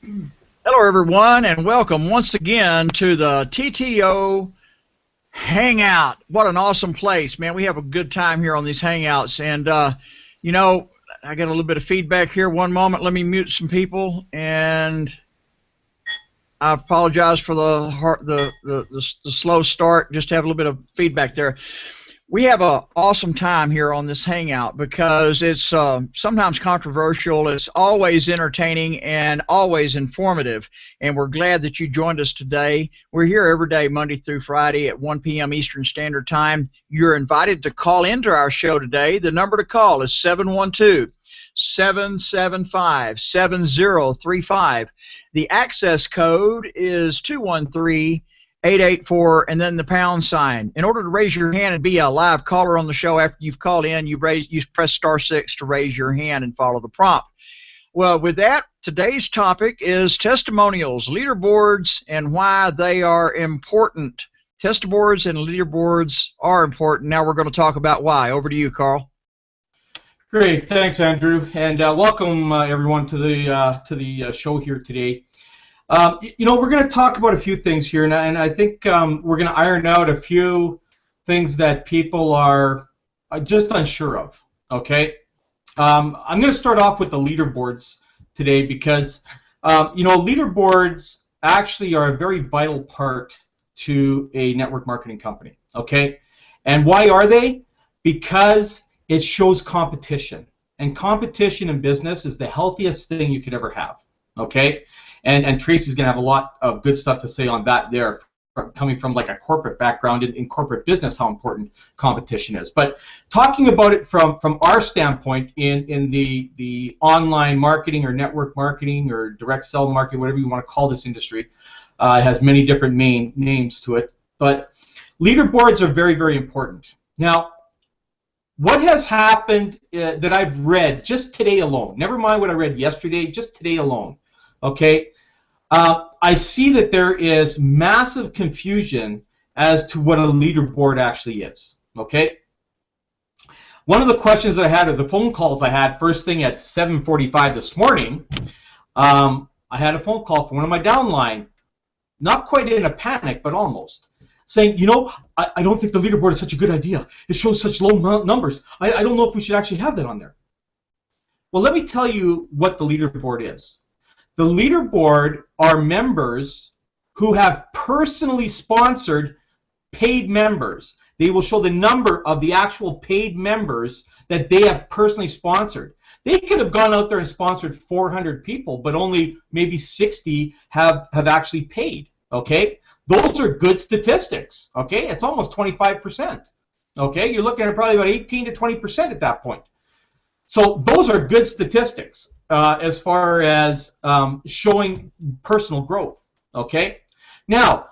Hello, everyone, and welcome once again to the TTO Hangout. What an awesome place, man. We have a good time here on these Hangouts. And, you know, I got a little bit of feedback here. One moment. Let me mute some people. And I apologize for the slow start. Just have a little bit of feedback there. We have an awesome time here on this Hangout because it's sometimes controversial. It's always entertaining and always informative. And we're glad that you joined us today. We're here every day, Monday through Friday at 1 p.m. Eastern Standard Time. You're invited to call into our show today. The number to call is 712-775-7035. The access code is 213-884 and then the pound sign. In order to raise your hand and be a live caller on the show after you've called in, you press *6 to raise your hand and follow the prompt. Well, with that, today's topic is testimonials, leaderboards, and why they are important. Testimonials and leaderboards are important. Now we're going to talk about why. Over to you, Carl. Great, thanks, Andrew, and welcome everyone to the show here today. You know, we're going to talk about a few things here, and I think we're going to iron out a few things that people are just unsure of, okay? I'm going to start off with the leaderboards today because, you know, leaderboards actually are a very vital part to a network marketing company, okay? And why are they? Because it shows competition, and competition in business is the healthiest thing you could ever have, okay? And Tracy's going to have a lot of good stuff to say on that there, coming from like a corporate background in corporate business, how important competition is. But talking about it from our standpoint in the online marketing or network marketing or direct sell marketing, whatever you want to call this industry, it has many different names to it. But leaderboards are very, very important. Now, what has happened that I've read just today alone, never mind what I read yesterday, just today alone, okay, I see that there is massive confusion as to what a leaderboard actually is, okay? One of the questions that I had, or the phone calls I had first thing at 7:45 this morning, I had a phone call from one of my downline, not quite in a panic, but almost, saying, you know, I don't think the leaderboard is such a good idea. It shows such low numbers. I don't know if we should actually have that on there. Well, let me tell you what the leaderboard is. The leaderboard are members who have personally sponsored paid members. They will show the number of the actual paid members that they have personally sponsored. They could have gone out there and sponsored 400 people, but only maybe 60 have actually paid, okay? Those are good statistics, okay? It's almost 25%, okay? You're looking at probably about 18 to 20% at that point. So those are good statistics as far as showing personal growth, okay? Now,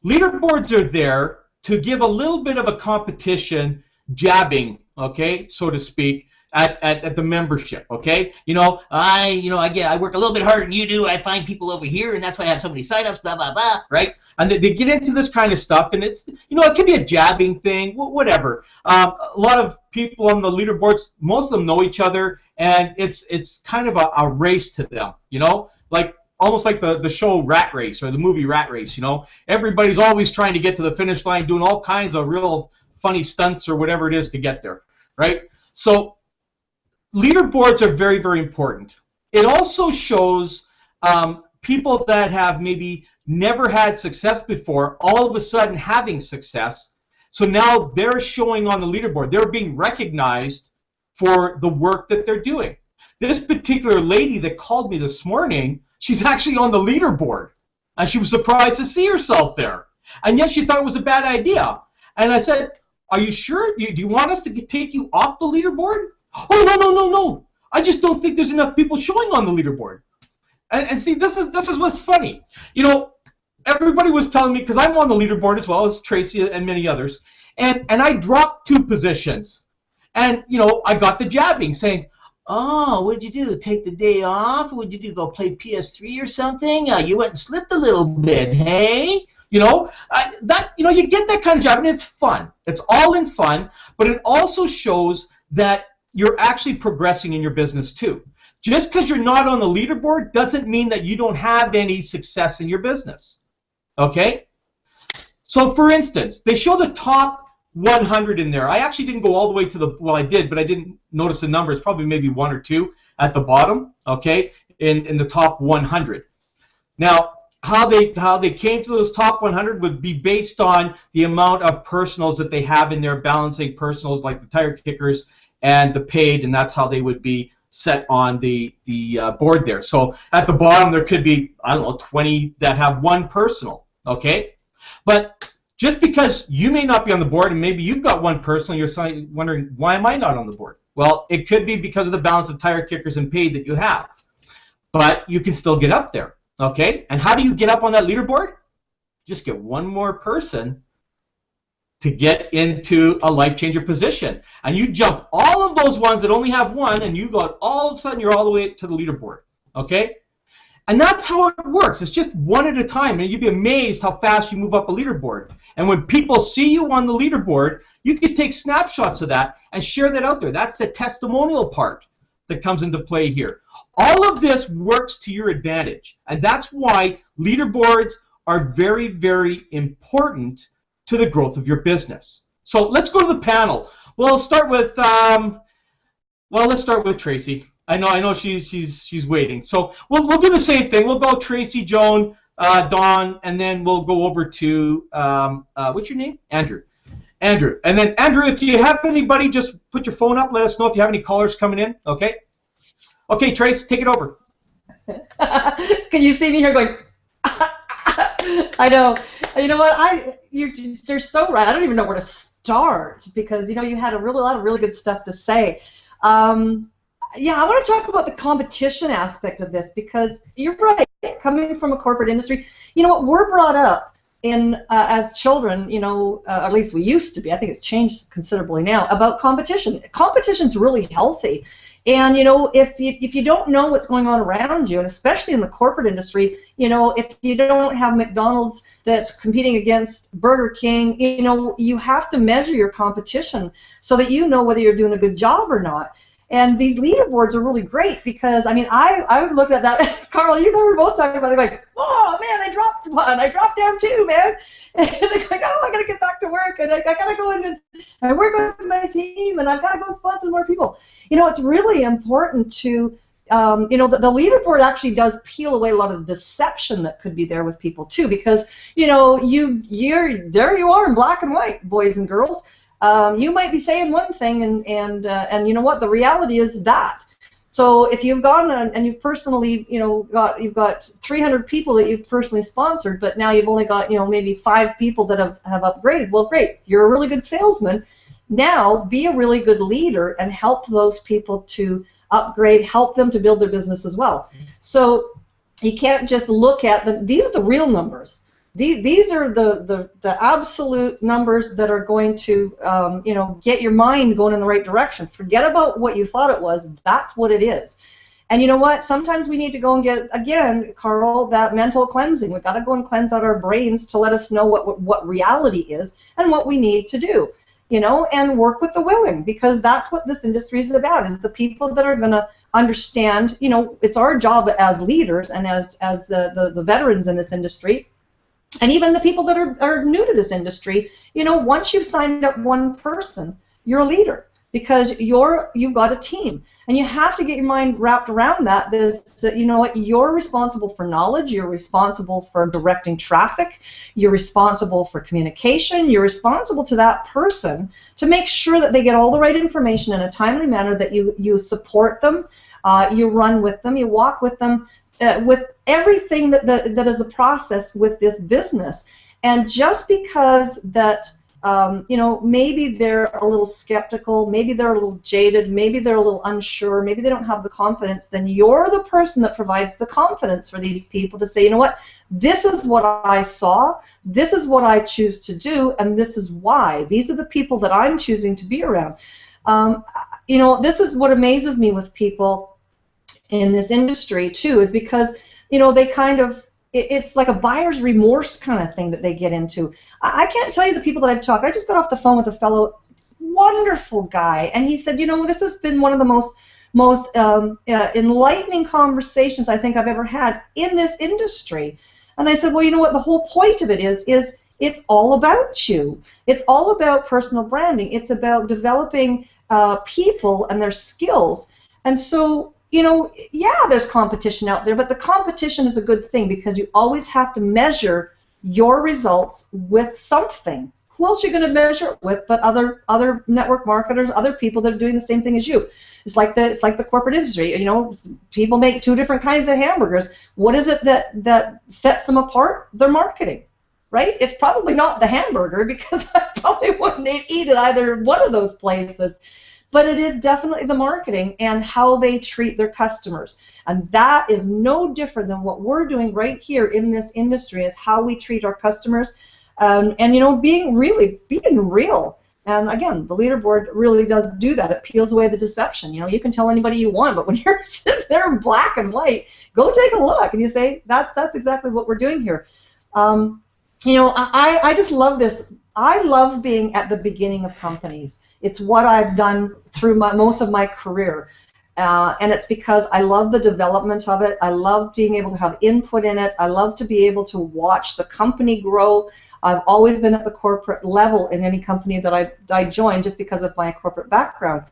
leaderboards are there to give a little bit of a competition jabbing, okay, so to speak, at the membership, okay? You know, I work a little bit harder than you do. I find people over here, and that's why I have so many sign-ups, blah, blah, blah, right? And they get into this kind of stuff, and it's, you know, it could be a jabbing thing, whatever. A lot of people on the leaderboards, most of them know each other, and it's kind of a race to them, you know? Like, almost like the show Rat Race or the movie Rat Race, you know? Everybody's always trying to get to the finish line, doing all kinds of real funny stunts or whatever it is to get there, right? So leaderboards are very, very important. It also shows people that have maybe never had success before, all of a sudden having success. So now they're showing on the leaderboard. They're being recognized for the work that they're doing. This particular lady that called me this morning, she's actually on the leaderboard. And she was surprised to see herself there. And yet she thought it was a bad idea. And I said, are you sure? Do you want us to take you off the leaderboard? Oh, no. I just don't think there's enough people showing on the leaderboard. And see, this is what's funny. You know, everybody was telling me, because I'm on the leaderboard as well as Tracy and many others, and I dropped 2 positions. And, you know, I got the jabbing saying, oh, what'd you do? Take the day off? What'd you do? Go play PS3 or something? You went and slipped a little bit, hey? You know, you get that kind of job, and it's fun. It's all in fun, but it also shows that you're actually progressing in your business too. Just because you're not on the leaderboard doesn't mean that you don't have any success in your business. Okay? So for instance, they show the top 100 in there. I actually didn't go all the way to the, well, I did, but I didn't notice the number. It's probably maybe 1 or 2 at the bottom, okay, in the top 100. Now, how they came to those top 100 would be based on the amount of personals that they have in there, balancing personals like the tire kickers and the paid, and that's how they would be set on the board there. So at the bottom there could be, I don't know, 20 that have 1 personal, okay? But just because you may not be on the board and maybe you've got 1 personal, you're wondering, why am I not on the board? Well, it could be because of the balance of tire kickers and paid that you have. But you can still get up there. Okay, and how do you get up on that leaderboard? Just get 1 more person to get into a life changer position, and you jump all of those ones that only have 1, and you go all of a sudden you're all the way to the leaderboard. Okay, and that's how it works. It's just 1 at a time, and you'd be amazed how fast you move up a leaderboard. And when people see you on the leaderboard, you can take snapshots of that and share that out there. That's the testimonial part that comes into play here. All of this works to your advantage, and that's why leaderboards are very, very important to the growth of your business. So let's go to the panel. Well, let's start with let's start with Tracy. I know she's waiting. So we'll do the same thing. We'll go Tracy, Joan, Dawn, and then we'll go over to what's your name? Andrew. Andrew, and then Andrew, if you have anybody, just put your phone up. Let us know if you have any callers coming in. Okay. Okay, Trace, take it over. Can you see me here going? I know. You know what? You're so right. I don't even know where to start because you had a lot of really good stuff to say. Yeah, I want to talk about the competition aspect of this because you're right. Coming from a corporate industry, what we're brought up in as children, at least we used to be. I think it's changed considerably now about competition. Competition's really healthy. And if you don't know what's going on around you, and especially in the corporate industry, if you don't have McDonald's that's competing against Burger King, you have to measure your competition so that you know whether you're doing a good job or not. And these leaderboards are really great because, I would look at that. Carl, you and I were both talking about it, like, oh, man, I dropped 1. I dropped down 2, man. And they're like, oh, I got to get back to work, and I got to go in and work with my team, and I've got to go and sponsor more people. It's really important to, the leaderboard actually does peel away a lot of the deception that could be there with people, too, because, you're there you are in black and white, boys and girls. You might be saying one thing, and you know what? The reality is that. So if you've gone and you've personally, you've got 300 people that you've personally sponsored, but now you've only got, maybe 5 people that have upgraded. Well, great. You're a really good salesman. Now be a really good leader and help those people to upgrade, help them to build their business as well. So you can't just look at them. These are the real numbers. These are the absolute numbers that are going to get your mind going in the right direction. Forget about what you thought it was. That's what it is. And you know what? Sometimes we need to go and get, again, Carl, that mental cleansing. We've got to go and cleanse out our brains to let us know what reality is and what we need to do. And work with the willing, because that's what this industry is about, is the people that are going to understand, it's our job as leaders and as the veterans in this industry. And even the people that are new to this industry, once you've signed up 1 person, you're a leader because you've got a team, and you have to get your mind wrapped around that. You're responsible for knowledge, you're responsible for directing traffic, you're responsible for communication, you're responsible to that person to make sure that they get all the right information in a timely manner, that you support them, you run with them, you walk with them. With everything that is a process with this business. And just because that maybe they're a little skeptical, maybe they're a little jaded, maybe they're a little unsure, maybe they don't have the confidence, then you're the person that provides the confidence for these people to say, you know what, this is what I saw, this is what I choose to do, and this is why. These are the people that I'm choosing to be around. This is what amazes me with people in this industry too, is because they kind of, it's like a buyer's remorse kind of thing that they get into. I can't tell you the people that I've talked. I just got off the phone with a fellow, wonderful guy, and he said, this has been one of the most most enlightening conversations I think I've ever had in this industry. And I said, well, you know what, the whole point of it is it's all about you. It's all about personal branding. It's about developing people and their skills. And so, you know, yeah, there's competition out there, but the competition is a good thing because you always have to measure your results with something. Who else are you going to measure it with but other network marketers, other people that are doing the same thing as you? It's like the corporate industry. You know, people make two different kinds of hamburgers. What is it that sets them apart? Their marketing, right? It's probably not the hamburger because I probably wouldn't eat at either one of those places. But it is definitely the marketing and how they treat their customers. And that is no different than what we're doing right here in this industry, is how we treat our customers. And you know, being real. And again, the leaderboard really does do that. It peels away the deception. You know, you can tell anybody you want, but when you're sitting there in black and white, go take a look and you say, that's exactly what we're doing here. You know, I just love this. I love being at the beginning of companies. It's what I've done through most of my career. And it's because I love the development of it. I love being able to have input in it. I love to be able to watch the company grow. I've always been at the corporate level in any company that I joined just because of my corporate background.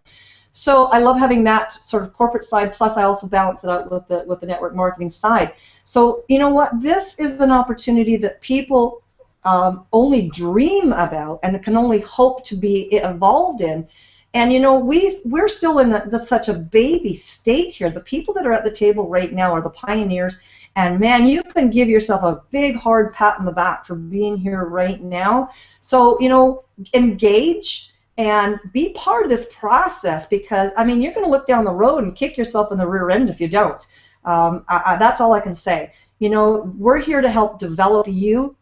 So I love having that sort of corporate side, plus I also balance it out with the network marketing side. So you know what? This is an opportunity that people only dream about and can only hope to be involved in. And you know, we're still in such a baby state here. The people that are at the table right now are the pioneers. And man, you can give yourself a big hard pat on the back for being here right now. So you know, engage and be part of this process, because I mean, you're going to look down the road and kick yourself in the rear end if you don't. That's all I can say. You know, we're here to help develop you.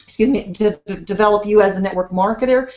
To develop you as a network marketer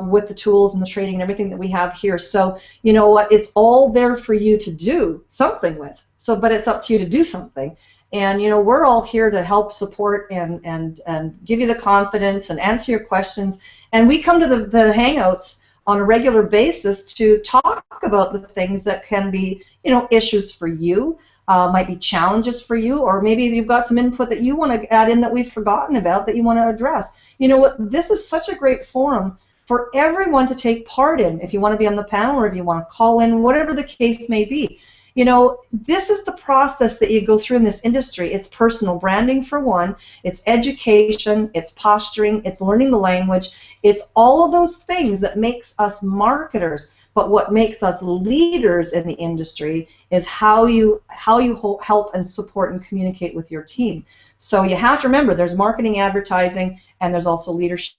with the tools and the training and everything that we have here. So you know what, it's all there for you to do something with. So, but it's up to you to do something. And you know, we're all here to help support and give you the confidence and answer your questions. And we come to the Hangouts on a regular basis to talk about the things that can be, you know, issues for you. Might be challenges for you, or maybe you've got some input that you want to add in that we've forgotten about that you want to address. You know what? This is such a great forum for everyone to take part in. If you want to be on the panel or if you want to call in, whatever the case may be. You know, this is the process that you go through in this industry. It's personal branding for one. It's education. It's posturing. It's learning the language. It's all of those things that makes us marketers. But what makes us leaders in the industry is how you help and support and communicate with your team. So you have to remember, there's marketing, advertising, and there's also leadership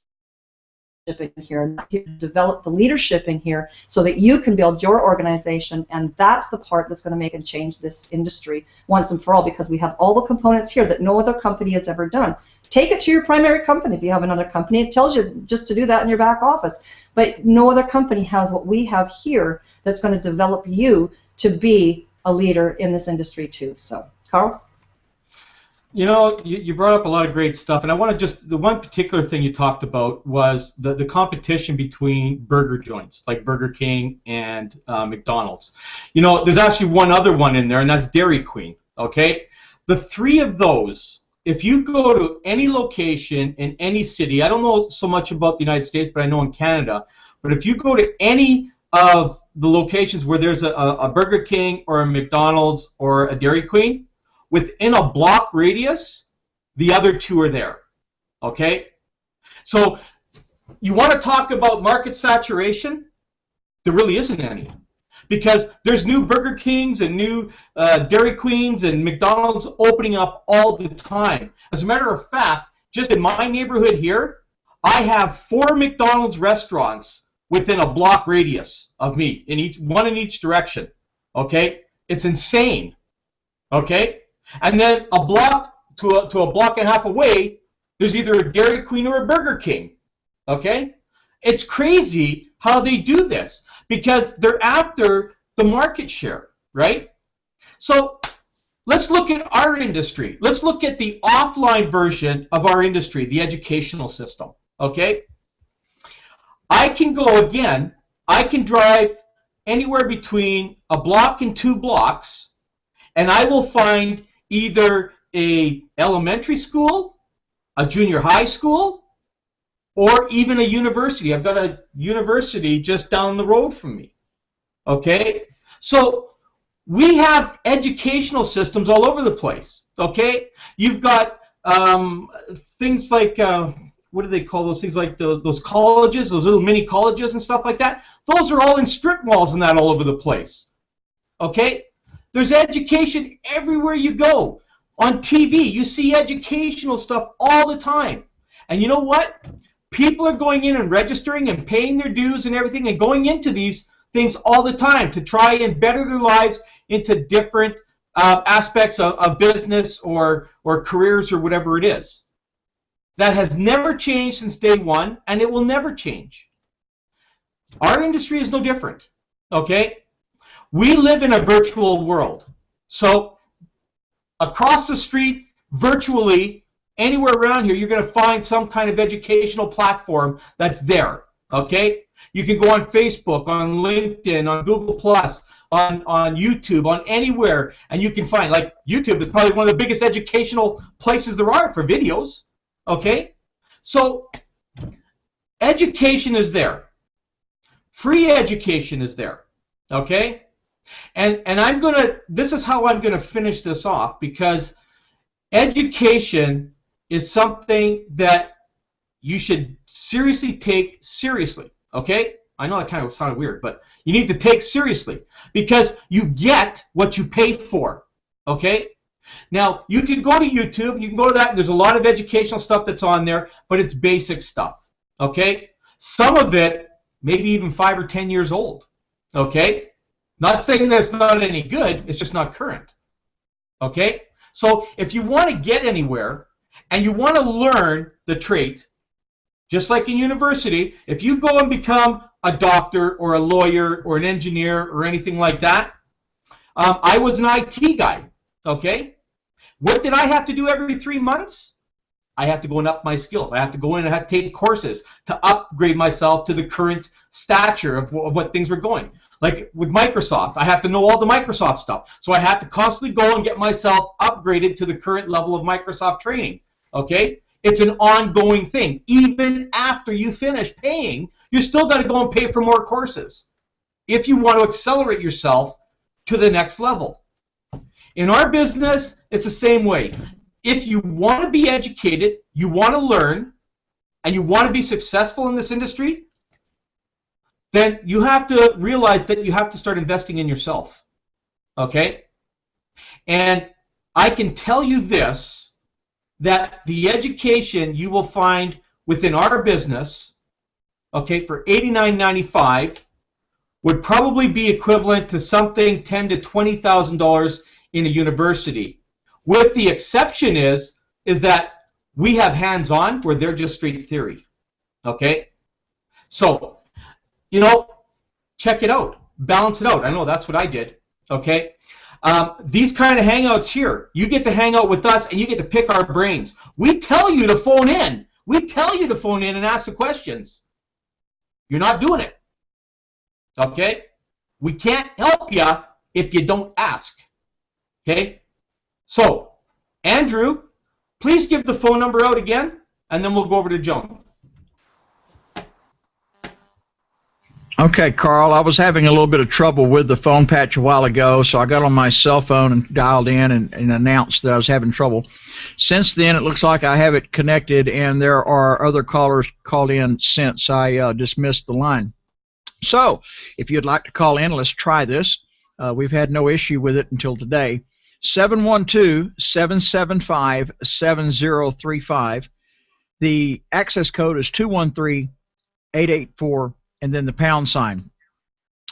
in here. And you develop the leadership in here so that you can build your organization, and that's the part that's going to make and change this industry once and for all, because we have all the components here that no other company has ever done. Take it to your primary company. If you have another company, it tells you just to do that in your back office. But no other company has what we have here that's going to develop you to be a leader in this industry too. So, Carl? You know, you brought up a lot of great stuff, and I want to the one particular thing you talked about was the competition between burger joints, like Burger King and McDonald's. You know, there's actually one other one in there, and that's Dairy Queen, okay? The three of those, if you go to any location in any city, I don't know so much about the United States, but I know in Canada, but if you go to any of the locations where there's a Burger King or a McDonald's or a Dairy Queen, within a block radius, the other two are there, okay? So you want to talk about market saturation? There really isn't any, because there's new Burger Kings and new Dairy Queens and McDonald's opening up all the time. As a matter of fact, just in my neighborhood here, I have 4 McDonald's restaurants within a block radius of me, one in each direction, okay? It's insane, okay? And then a block to a block and a half away, there's either a Dairy Queen or a Burger King, okay? It's crazy how they do this, because they're after the market share, right? So let's look at our industry. Let's look at the offline version of our industry, the educational system, okay? I can go again, I can drive anywhere between a block and 2 blocks, and I will find either a elementary school, a junior high school, or even a university. I've got a university just down the road from me. Okay? So we have educational systems all over the place. Okay? You've got things like, what do they call those things, like those colleges, those little mini colleges and stuff like that? Those are all in strip malls and that all over the place. Okay? There's education everywhere you go. On TV, you see educational stuff all the time. And you know what? People are going in and registering and paying their dues and everything and going into these things all the time to try and better their lives into different aspects of business or careers or whatever it is. That has never changed since day one, and it will never change. Our industry is no different. Okay? We live in a virtual world. So across the street, virtually, anywhere around here, you're going to find some kind of educational platform that's there. Okay? You can go on Facebook, on LinkedIn, on Google+, on YouTube, on anywhere, and you can find, like, YouTube is probably one of the biggest educational places there are for videos. Okay? So education is there. Free education is there. Okay? And I'm going to, this is how I'm going to finish this off, because education is something that you should seriously take seriously. Okay? I know that kind of sounded weird, but you need to take seriously, because you get what you pay for. Okay? Now, you can go to YouTube, you can go to that, and there's a lot of educational stuff that's on there, but it's basic stuff. Okay? Some of it maybe even 5 or 10 years old. Okay? Not saying that it's not any good, it's just not current. Okay? So if you want to get anywhere and you want to learn the trait, just like in university, if you go and become a doctor or a lawyer or an engineer or anything like that, I was an IT guy. Okay? What did I have to do every 3 months? I have to go and up my skills. I have to go in and have to take courses to upgrade myself to the current stature of what things were going. Like with Microsoft, I have to know all the Microsoft stuff. So I have to constantly go and get myself upgraded to the current level of Microsoft training. Okay? It's an ongoing thing. Even after you finish paying, you still got to go and pay for more courses if you want to accelerate yourself to the next level. In our business, it's the same way. If you want to be educated, you want to learn, and you want to be successful in this industry, then you have to realize that you have to start investing in yourself. Okay? And I can tell you this, that the education you will find within our business, okay, for $89.95 would probably be equivalent to something $10,000 to $20,000 in a university. With the exception is that we have hands-on where they're just straight theory. Okay? So, you know, check it out. Balance it out. I know that's what I did. Okay? These kind of hangouts here, you get to hang out with us and you get to pick our brains. We tell you to phone in. We tell you to phone in and ask the questions. You're not doing it. Okay? We can't help you if you don't ask. Okay? So, Andrew, please give the phone number out again, and then we'll go over to Joan. Okay, Carl, I was having a little bit of trouble with the phone patch a while ago, so I got on my cell phone and dialed in and announced that I was having trouble. Since then, it looks like I have it connected, and there are other callers called in since I dismissed the line. So, if you'd like to call in, let's try this. We've had no issue with it until today. 712-775-7035. The access code is 213-884, and then the pound sign.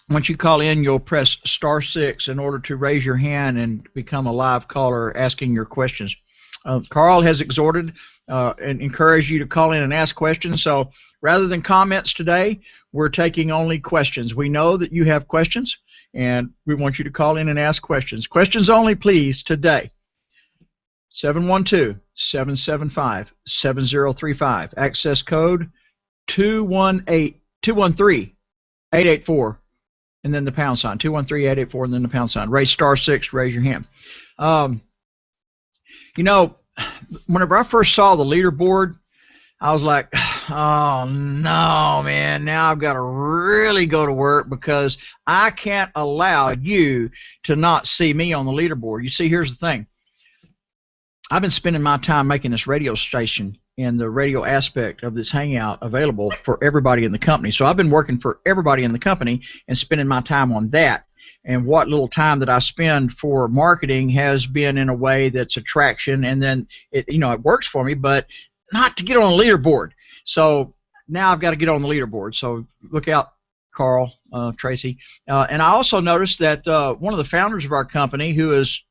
Once you call in, you'll press *6 in order to raise your hand and become a live caller asking your questions. Carl has exhorted and encouraged you to call in and ask questions, so rather than comments today, we're taking only questions. We know that you have questions, and we want you to call in and ask questions. Questions only, please, today. 712-775-7035. Access code 213-884, and then the pound sign. 213-884 and then the pound sign. Raise *6 to raise your hand. You know, whenever I first saw the leaderboard, I was like, oh no, man, now I've got to really go to work because I can't allow you to not see me on the leaderboard. You see, here's the thing. I've been spending my time making this radio station and the radio aspect of this hangout available for everybody in the company. So I've been working for everybody in the company and spending my time on that. And what little time that I spend for marketing has been in a way that's attraction, and then it works for me, but not to get on a leaderboard. So now I've got to get on the leaderboard. So look out, Carl, Tracy. And I also noticed that one of the founders of our company, who is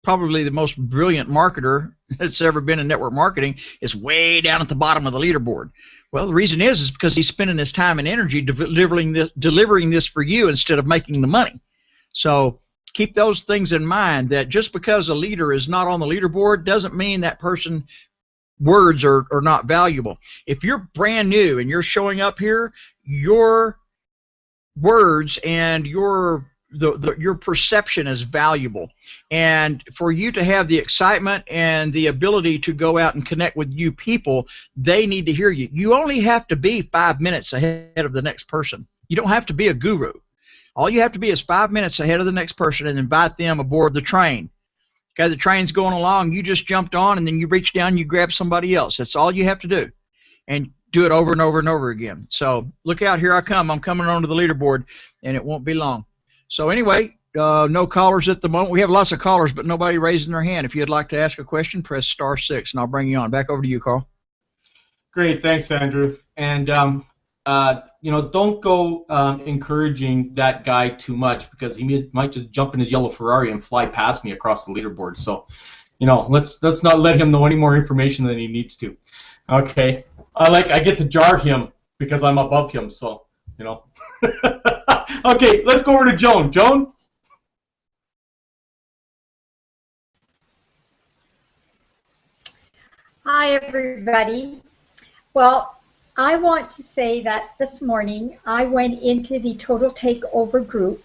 probably the most brilliant marketer that's ever been in network marketing, is way down at the bottom of the leaderboard. Well, the reason is because he's spending his time and energy delivering this for you instead of making the money. So keep those things in mind, that just because a leader is not on the leaderboard doesn't mean that person words are not valuable. If you're brand new and you're showing up here, your words and your perception is valuable. And for you to have the excitement and the ability to go out and connect with new people, they need to hear you. You only have to be 5 minutes ahead of the next person. You don't have to be a guru. All you have to be is 5 minutes ahead of the next person and invite them aboard the train. Okay, the train's going along, you just jumped on, and then you reach down and you grab somebody else. That's all you have to do. And do it over and over and over again. So look out, here I come. I'm coming onto the leaderboard, and it won't be long. So anyway, no callers at the moment. We have lots of callers, but nobody raising their hand. If you'd like to ask a question, press *6, and I'll bring you on. Back over to you, Carl. Great, thanks, Andrew. And don't go encouraging that guy too much, because he might just jump in his yellow Ferrari and fly past me across the leaderboard. So, let's not let him know any more information than he needs to. Okay, I get to jar him because I'm above him. So, Okay, let's go over to Joan. Joan? Hi, everybody. Well, I want to say that this morning I went into the Total Takeover group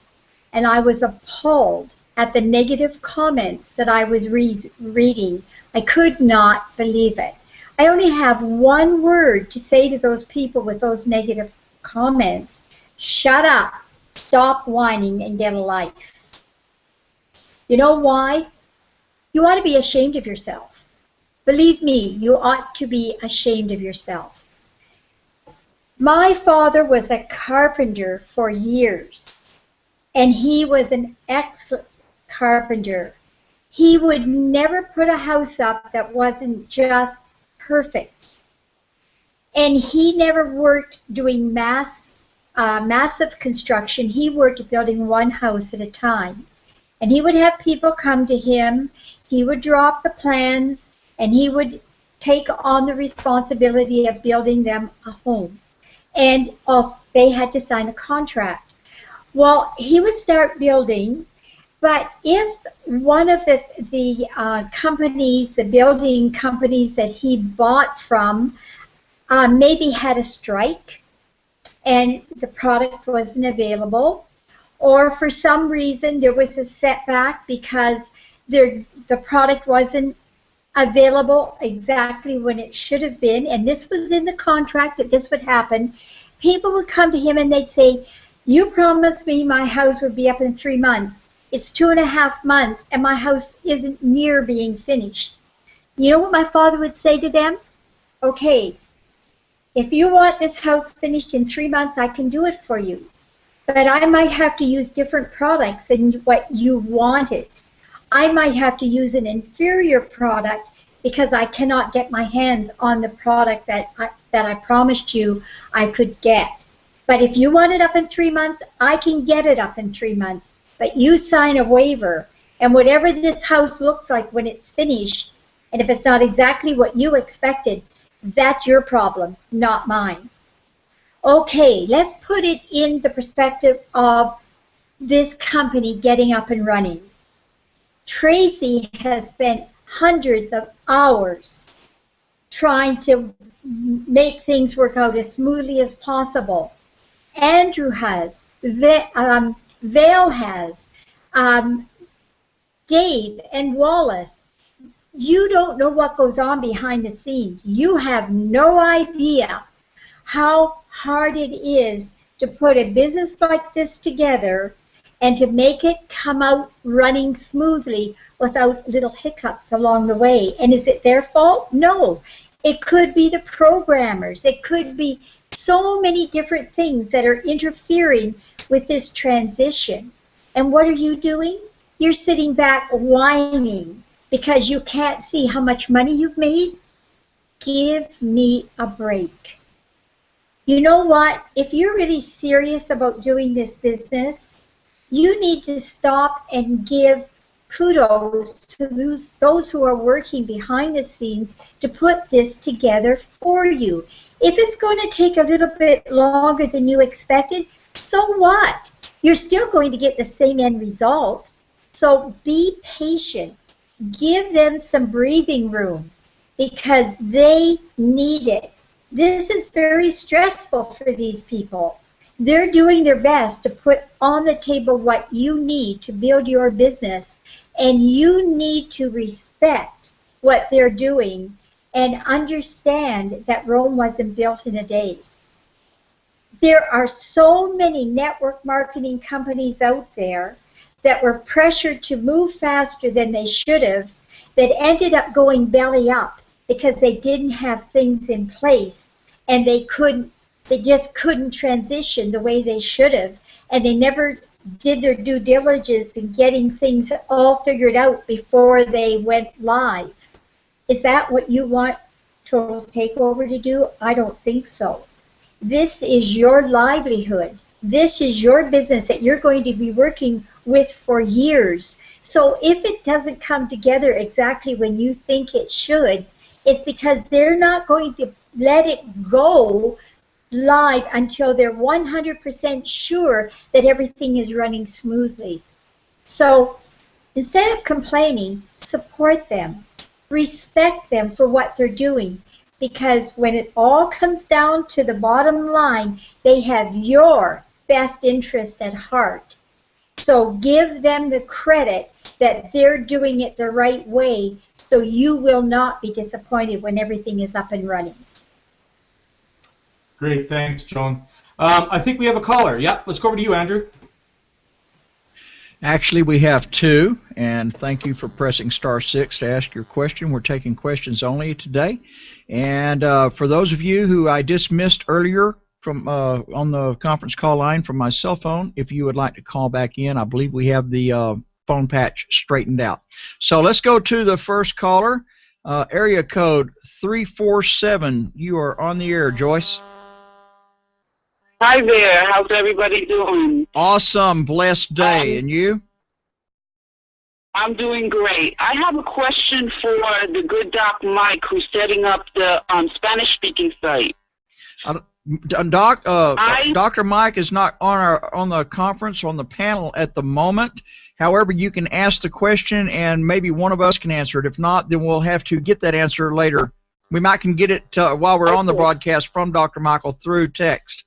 and I was appalled at the negative comments that I was reading. I could not believe it. I only have one word to say to those people with those negative comments. Shut up, stop whining, and get a life. You know why? You ought to be ashamed of yourself. Believe me, you ought to be ashamed of yourself. My father was a carpenter for years, and he was an excellent carpenter. He would never put a house up that wasn't just perfect. And he never worked doing massive construction. He worked building one house at a time. And he would have people come to him, he would drop the plans, and he would take on the responsibility of building them a home. And also, they had to sign a contract. Well, he would start building, but if one of the companies, the building companies that he bought from, maybe had a strike and the product wasn't available, or for some reason there was a setback because the product wasn't available exactly when it should have been, and this was in the contract that this would happen, people would come to him and they'd say, you promised me my house would be up in 3 months. It's 2.5 months and my house isn't near being finished. You know what my father would say to them? Okay, if you want this house finished in 3 months, I can do it for you. But I might have to use different products than what you wanted. I might have to use an inferior product because I cannot get my hands on the product that I promised you I could get. But if you want it up in 3 months, I can get it up in 3 months. But you sign a waiver, and whatever this house looks like when it's finished, and if it's not exactly what you expected, that's your problem, not mine. Okay, let's put it in the perspective of this company getting up and running. Tracy has spent hundreds of hours trying to make things work out as smoothly as possible. Andrew has. Vale has, Dave and Wallace. You don't know what goes on behind the scenes. You have no idea how hard it is to put a business like this together and to make it come out running smoothly without little hiccups along the way. And is it their fault? No. It could be the programmers. It could be so many different things that are interfering with this transition. And what are you doing? You're sitting back whining because you can't see how much money you've made. Give me a break. You know what? If you're really serious about doing this business, you need to stop and give kudos to those who are working behind the scenes to put this together for you. If it's going to take a little bit longer than you expected, so what? You're still going to get the same end result. So be patient. Give them some breathing room because they need it. This is very stressful for these people. They're doing their best to put on the table what you need to build your business, and you need to respect what they're doing and understand that Rome wasn't built in a day. There are so many network marketing companies out there that were pressured to move faster than they should have, that ended up going belly up because they didn't have things in place and they just couldn't transition the way they should have, and they never did their due diligence in getting things all figured out before they went live. Is that what you want Total Takeover to do? I don't think so. This is your livelihood. This is your business that you're going to be working with for years. So if it doesn't come together exactly when you think it should, it's because they're not going to let it go live until they're 100% sure that everything is running smoothly. So instead of complaining, support them. Respect them for what they're doing, because when it all comes down to the bottom line, they have your best interests at heart. So give them the credit that they're doing it the right way, so you will not be disappointed when everything is up and running. Great, thanks, Joan. I think we have a caller. Yeah, let's go over to you, Andrew. Actually, we have two, and thank you for pressing *6 to ask your question. We're taking questions only today. And for those of you who I dismissed earlier from on the conference call line from my cell phone, if you would like to call back in, I believe we have the phone patch straightened out. So let's go to the first caller, area code 347. You are on the air, Joyce. Hi there. How's everybody doing? Awesome. Blessed day. And you? I'm doing great. I have a question for the good Doc Mike, who's setting up the Spanish-speaking site. Dr. Mike is not on the conference, on the panel at the moment. However, you can ask the question, and maybe one of us can answer it. If not, then we'll have to get that answer later. We might can get it while we're on the broadcast from Dr. Michael through text.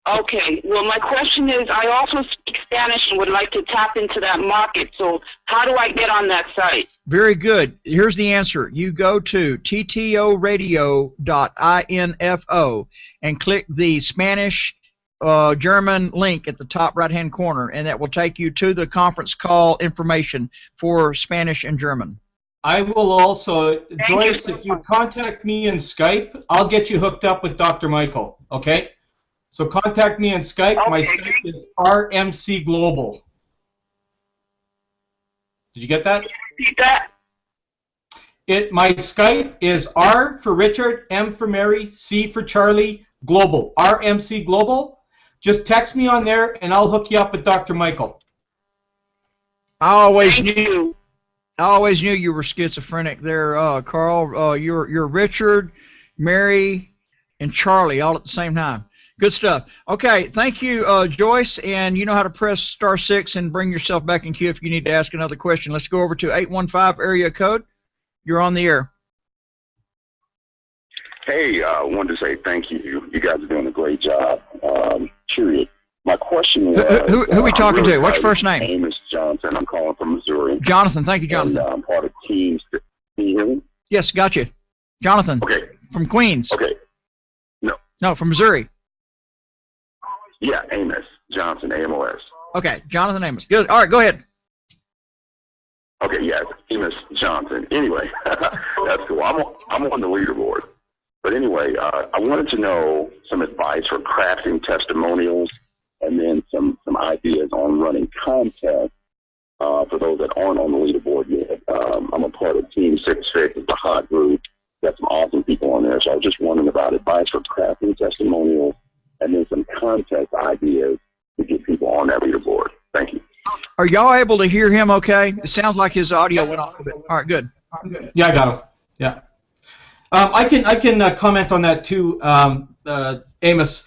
Okay. Well, my question is, I also speak Spanish and would like to tap into that market. So how do I get on that site? Very good. Here's the answer. You go to ttoradio.info and click the Spanish German link at the top right-hand corner, and that will take you to the conference call information for Spanish and German. I will also, Joyce, if you contact me in Skype, I'll get you hooked up with Dr. Michael, okay? So contact me in Skype. Okay. My Skype is RMC Global. Did you get that? Repeat that. My Skype is R for Richard, M for Mary, C for Charlie, Global. RMC Global. Just text me on there, and I'll hook you up with Dr. Michael. I always knew you were schizophrenic there, Carl. You're Richard, Mary, and Charlie all at the same time. Good stuff. Okay, thank you, Joyce, and you know how to press *6 and bring yourself back in queue if you need to ask another question. Let's go over to 815 area code. You're on the air. Hey, I wanted to say thank you. You guys are doing a great job. Curious, My question was, Who are we talking really to? What's your first name? My name is Johnson. I'm calling from Missouri. Jonathan. Thank you, Jonathan. And I'm part of Teams. Can you hear me? Yes, got you. Jonathan. Okay. From Queens. Okay. No, from Missouri. Yeah, Amos Johnson, AMOS. Okay, Jonathan Amos. Good. All right, go ahead. Okay, yeah, Amos Johnson. Anyway, that's cool. I'm on the leaderboard. But anyway, I wanted to know some advice for crafting testimonials, and then some ideas on running contests for those that aren't on the leaderboard yet. I'm a part of Team Six Fix. It's a hot group. Got some awesome people on there. So I was just wondering about advice for crafting testimonials, and then some contest ideas to get people on that leaderboard. Thank you. Are y'all able to hear him okay? It sounds like his audio went off a bit. All right, good. Yeah, I got him. Yeah. I can comment on that too, Amos.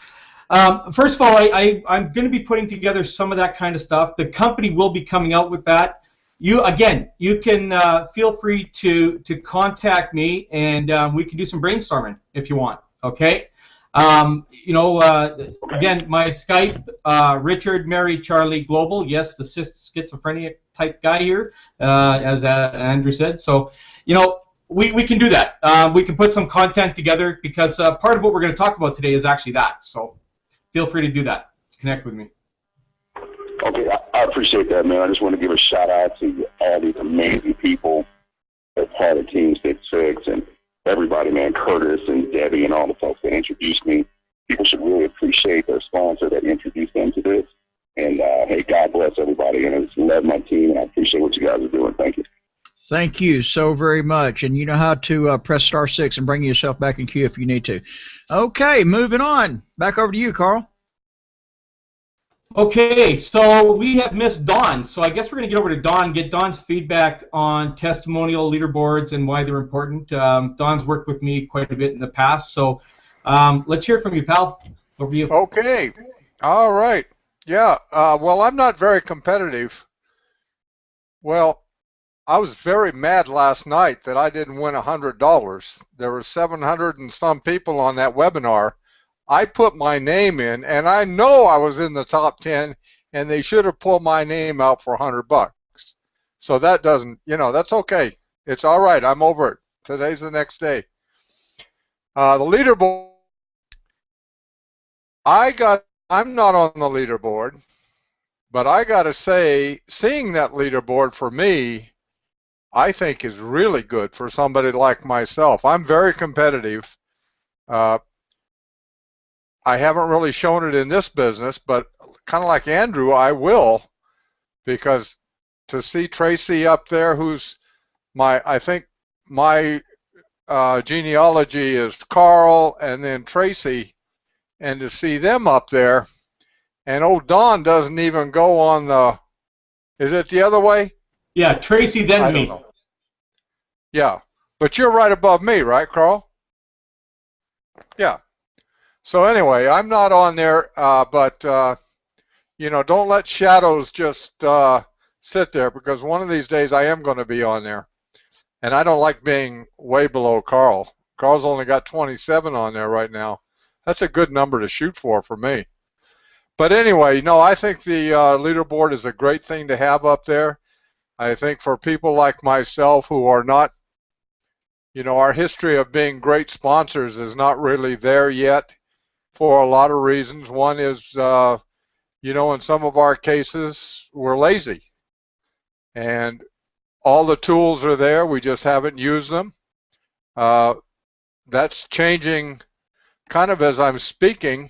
First of all, I'm going to be putting together some of that kind of stuff. The company will be coming out with that. You can feel free to contact me, and we can do some brainstorming if you want. Okay. Again, my Skype, Richard Mary Charlie Global. Yes, the schizophrenia type guy here, as Andrew said. So, we can do that. We can put some content together, because part of what we're going to talk about today is actually that. So feel free to do that. Connect with me. Okay, I appreciate that, man. I just want to give a shout out to all these amazing people that are part of Team Six Fix, and everybody, man, Curtis and Debbie and all the folks that introduced me. People should really appreciate their sponsor that introduced them to this. And, hey, God bless everybody. And I just love my team, and I appreciate what you guys are doing. Thank you. Thank you so very much. And you know how to press *6 and bring yourself back in queue if you need to. Okay, moving on. Back over to you, Carl. Okay, so we have missed Dawn. So I guess we're going to get over to Dawn, get Dawn's feedback on testimonial leaderboards and why they're important. Dawn's worked with me quite a bit in the past. So let's hear from you, pal. Over to you. Okay. All right. Yeah. Well, I'm not very competitive. Well, I was very mad last night that I didn't win $100. There were 700 and some people on that webinar. I put my name in, and I know I was in the top 10, and they should have pulled my name out for $100. So that doesn't, that's okay. It's all right. I'm over it. Today's the next day. The leaderboard, I'm not on the leaderboard, but I got to say, seeing that leaderboard for me, I think is really good for somebody like myself. I'm very competitive. I haven't really shown it in this business, but kind of like Andrew, I will, because to see Tracy up there, who's I think my genealogy is Carl and then Tracy, and to see them up there, and old Don doesn't even go on the, is it the other way? Yeah, Tracy, then I me. don't know. Yeah, but you're right above me, right, Carl? Yeah. So anyway, I'm not on there, but don't let shadows just sit there, because one of these days I am going to be on there, and I don't like being way below Carl. Carl's only got 27 on there right now. That's a good number to shoot for me. But anyway, I think the leaderboard is a great thing to have up there. I think for people like myself who are not, our history of being great sponsors is not really there yet for a lot of reasons. One is, in some of our cases, we're lazy. And all the tools are there, we just haven't used them. That's changing kind of as I'm speaking.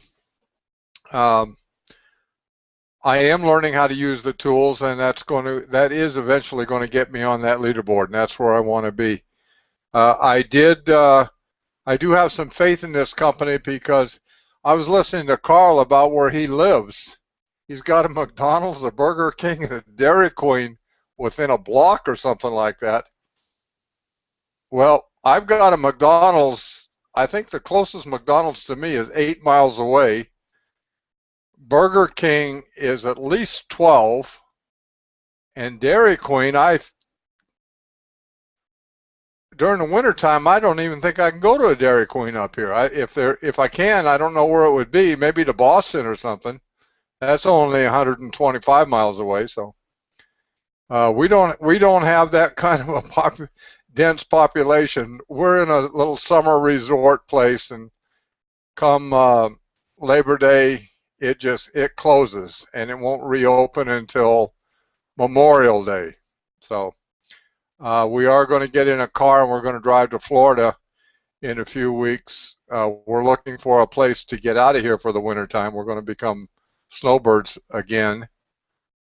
I am learning how to use the tools, and that is eventually going to get me on that leaderboard, and that's where I want to be. I do have some faith in this company, because I was listening to Carl about where he lives. He's got a McDonald's, a Burger King, and a Dairy Queen within a block or something like that. Well, I've got a McDonald's. I think the closest McDonald's to me is 8 miles away. Burger King is at least 12, and Dairy Queen, during the wintertime, I don't even think I can go to a Dairy Queen up here. If I can, I don't know where it would be. Maybe to Boston or something. That's only 125 miles away, so we don't have that kind of a dense population. We're in a little summer resort place, and come Labor Day, it closes, and it won't reopen until Memorial Day. So we are going to get in a car and we're going to drive to Florida in a few weeks. We're looking for a place to get out of here for the wintertime. We're going to become snowbirds again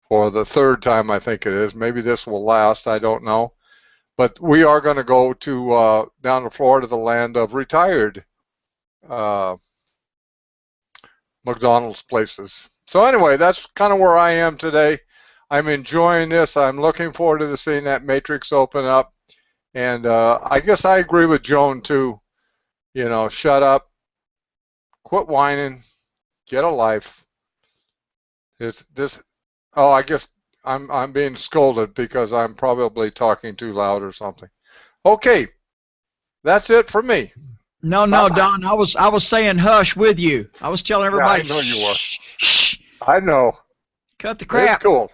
for the third time, I think it is. Maybe this will last, I don't know. But we are going to go to down to Florida, the land of retired McDonald's places. So anyway, that's kind of where I am today. I'm enjoying this. I'm looking forward to seeing that matrix open up. And I guess I agree with Joan too. You know, shut up, quit whining, get a life. It's this. Oh, I guess I'm being scolded because I'm probably talking too loud or something. Okay, that's it for me. No, Don. I was saying hush with you. I was telling everybody. Yeah, I know you were. Shh. I know. Cut the crap. It's cool.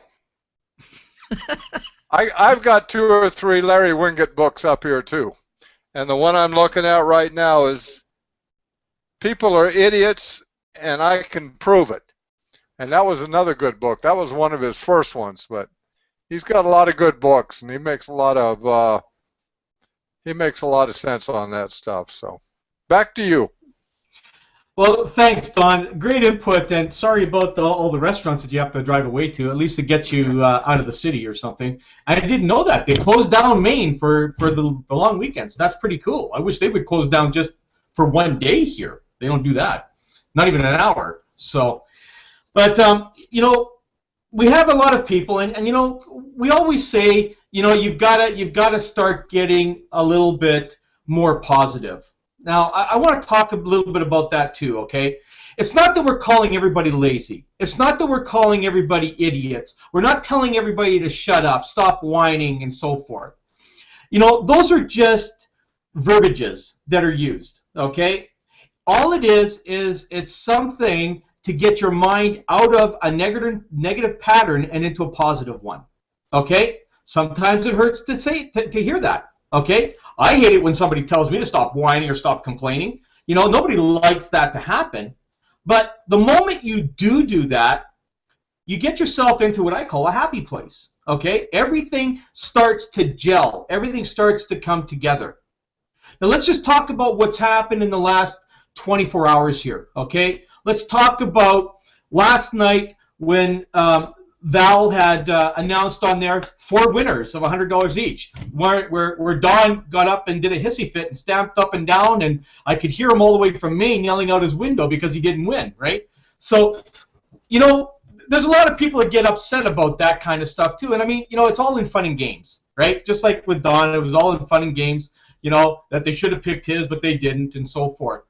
I've got 2 or 3 Larry Winget books up here too, and the one I'm looking at right now is "People Are Idiots, and I Can Prove It." And that was another good book. That was one of his first ones, but he's got a lot of good books, and he makes a lot of sense on that stuff. So, back to you. Well, thanks, Don. Great input, and sorry about all the restaurants that you have to drive away to. At least to get you out of the city or something. I didn't know that they closed down Maine for the long weekends. That's pretty cool. I wish they would close down just for one day here. They don't do that, not even an hour. So. But, you know, we have a lot of people, and you know, we always say, you know, you've got to start getting a little bit more positive. Now, I want to talk a little bit about that too, okay? It's not that we're calling everybody lazy. It's not that we're calling everybody idiots. We're not telling everybody to shut up, stop whining, and so forth. You know, those are just verbiages that are used, okay? All it is it's something to get your mind out of a negative pattern and into a positive one. Okay? Sometimes it hurts to hear that. Okay? I hate it when somebody tells me to stop whining or stop complaining. You know, nobody likes that to happen. But the moment you do that, you get yourself into what I call a happy place. Okay? Everything starts to gel. Everything starts to come together. Now let's just talk about what's happened in the last 24 hours here. Okay? Let's talk about last night when Val had announced on there 4 winners of $100 each, where Don got up and did a hissy fit and stamped up and down, and I could hear him all the way from Maine yelling out his window because he didn't win, right? So, you know, there's a lot of people that get upset about that kind of stuff too, and I mean, you know, it's all in fun and games, right? Just like with Don, it was all in fun and games, you know, that they should have picked his, but they didn't, and so forth.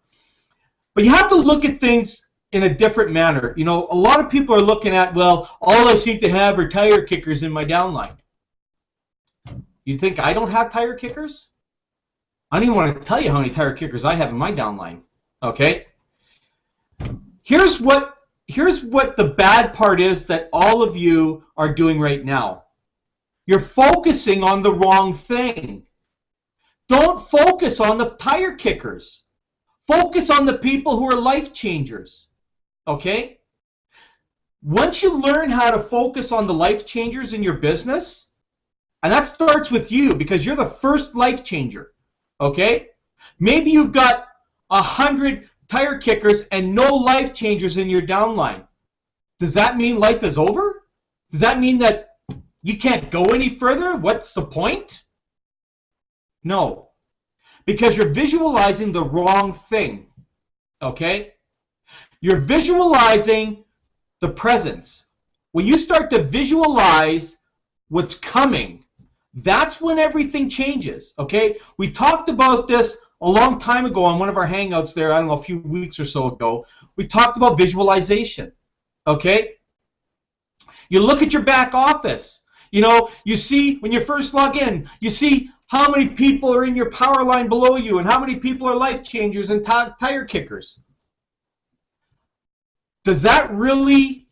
But you have to look at things in a different manner. You know, a lot of people are looking at, well, all I seem to have are tire kickers in my downline. You think I don't have tire kickers? I don't even want to tell you how many tire kickers I have in my downline. Okay? Here's what the bad part is that all of you are doing right now. You're focusing on the wrong thing. Don't focus on the tire kickers. Focus on the people who are life changers. Okay? Once you learn how to focus on the life changers in your business, and that starts with you because you're the first life changer. Okay? Maybe you've got 100 tire kickers and no life changers in your downline. Does that mean life is over? Does that mean that you can't go any further? What's the point? No. Because you're visualizing the wrong thing. Okay? You're visualizing the presence. When you start to visualize what's coming, that's when everything changes. Okay? We talked about this a long time ago on one of our hangouts there, I don't know, a few weeks or so ago. We talked about visualization. Okay? You look at your back office. You know, you see when you first log in, you see how many people are in your power line below you and how many people are life changers and tire kickers. Does that really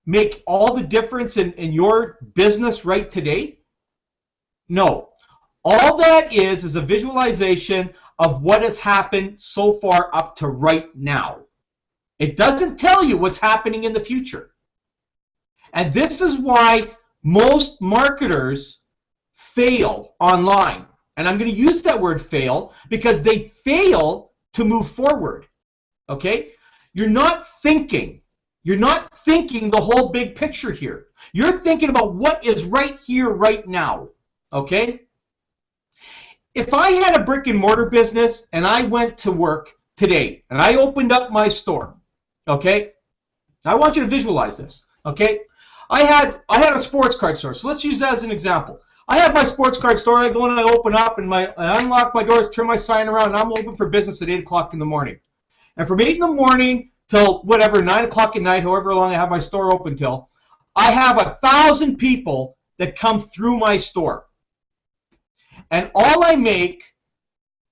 make all the difference in your business right today? No. All that is a visualization of what has happened so far up to right now. It doesn't tell you what's happening in the future. And this is why most marketers fail online. And I'm going to use that word fail because they fail to move forward. Okay? You're not thinking. You're not thinking the whole big picture here. You're thinking about what is right here, right now. Okay? If I had a brick and mortar business and I went to work today and I opened up my store, okay? I want you to visualize this, okay? I had a sports card store, so let's use that as an example. I have my sports card store. I go in and I open up and I unlock my doors, turn my sign around, and I'm open for business at 8 o'clock in the morning. And from 8 in the morning till whatever, 9 o'clock at night, however long I have my store open till, I have 1,000 people that come through my store. And all I make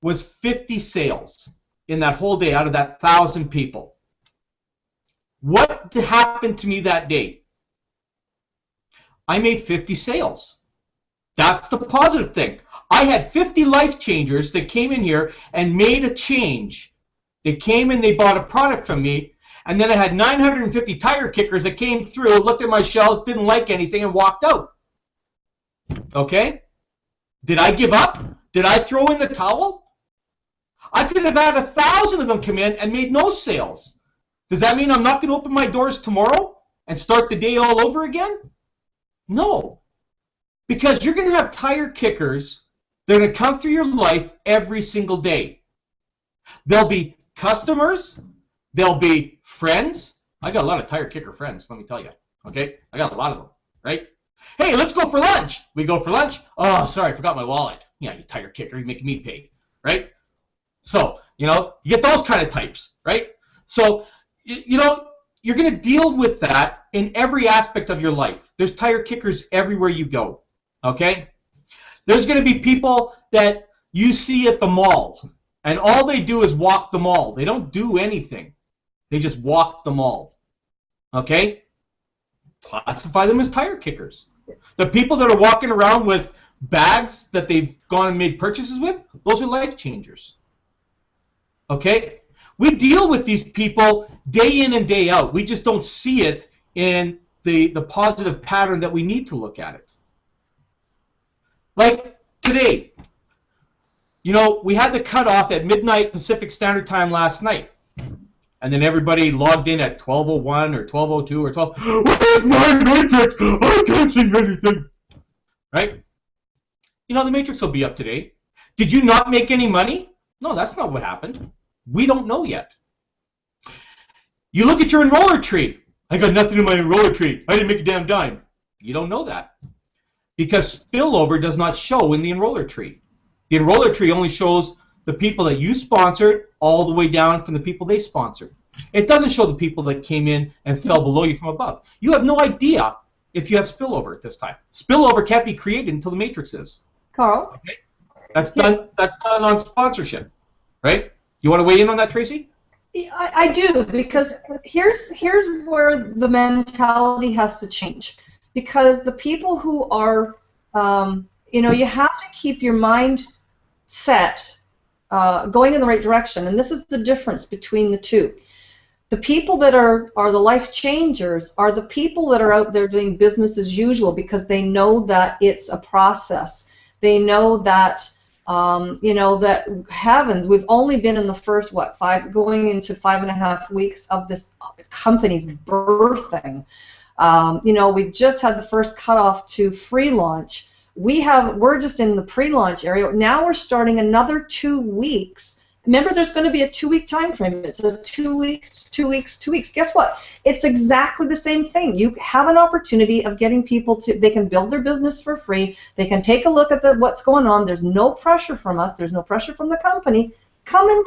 was 50 sales in that whole day out of that 1,000 people. What happened to me that day? I made 50 sales. That's the positive thing. I had 50 life changers that came in here and made a change. They came and they bought a product from me, and then I had 950 tire kickers that came through, looked at my shelves, didn't like anything, and walked out. Okay? Did I give up? Did I throw in the towel? I could have had 1,000 of them come in and made no sales. Does that mean I'm not going to open my doors tomorrow and start the day all over again? No. Because you're going to have tire kickers that are going to come through your life every single day. There'll be customers. There'll be friends. I got a lot of tire kicker friends, let me tell you. Okay? I got a lot of them, right? Hey, let's go for lunch. We go for lunch. Oh, sorry, I forgot my wallet. Yeah, you tire kicker, you're making me pay, right? So, you get those kind of types, right? So, you're going to deal with that in every aspect of your life. There's tire kickers everywhere you go, okay? There's going to be people that you see at the mall, and all they do is walk the mall. They don't do anything. They just walk the mall, okay? Classify them as tire kickers. The people that are walking around with bags that they've gone and made purchases with, those are life changers. Okay? We deal with these people day in and day out. We just don't see it in the positive pattern that we need to look at it. Like today, we had the cutoff at midnight Pacific Standard Time last night. And then everybody logged in at 12:01 or 12:02 or 12. Where's my matrix? I can't see anything. Right? The matrix will be up today. Did you not make any money? No, that's not what happened. We don't know yet. You look at your enroller tree. I got nothing in my enroller tree. I didn't make a damn dime. You don't know that. Because spillover does not show in the enroller tree. The enroller tree only shows the people that you sponsored all the way down from the people they sponsored. It doesn't show the people that came in and fell below you from above. You have no idea if you have spillover at this time. Spillover can't be created until the matrix is. Carl? Okay? That's done on sponsorship, right? You want to weigh in on that, Tracy? I do, because here's where the mentality has to change. Because the people who are, you have to keep your mind set going in the right direction, and this is the difference between the two. The people that are the life changers are the people that are out there doing business as usual because they know that it's a process. They know that, that heavens, we've only been in the first, going into 5.5 weeks of this company's birthing. We've just had the first cutoff to free launch. We're just in the pre-launch area. Now we're starting another 2 weeks. Remember, there's going to be a 2-week time frame. It's a 2 weeks, 2 weeks, 2 weeks. Guess what? It's exactly the same thing. You have an opportunity of getting people they can build their business for free. They can take a look at what's going on. There's no pressure from us. There's no pressure from the company. Come and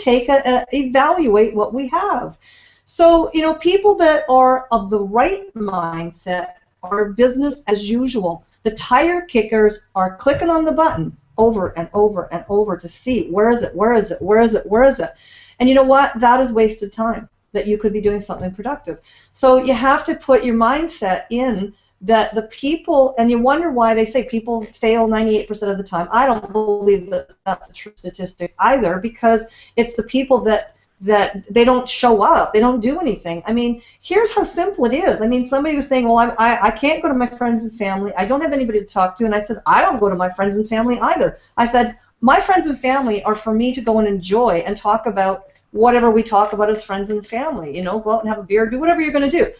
evaluate what we have. So, people that are of the right mindset are business as usual. The tire kickers are clicking on the button over and over and over to see where is it, where is it, where is it, where is it. And you know what? That is wasted time. that you could be doing something productive. So you have to put your mindset in that the people, and you wonder why they say people fail 98% of the time. I don't believe that that's a true statistic either, because it's the people that they don't show up, they don't do anything. I mean, here's how simple it is. I mean, somebody was saying, well, I can't go to my friends and family, I don't have anybody to talk to, and I said, I don't go to my friends and family either. I said, my friends and family are for me to go and enjoy and talk about whatever we talk about as friends and family. You know, go out and have a beer, do whatever you're going to do.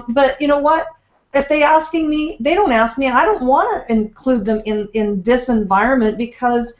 But you know what? If they asking me, they don't ask me. I don't want to include them in this environment because,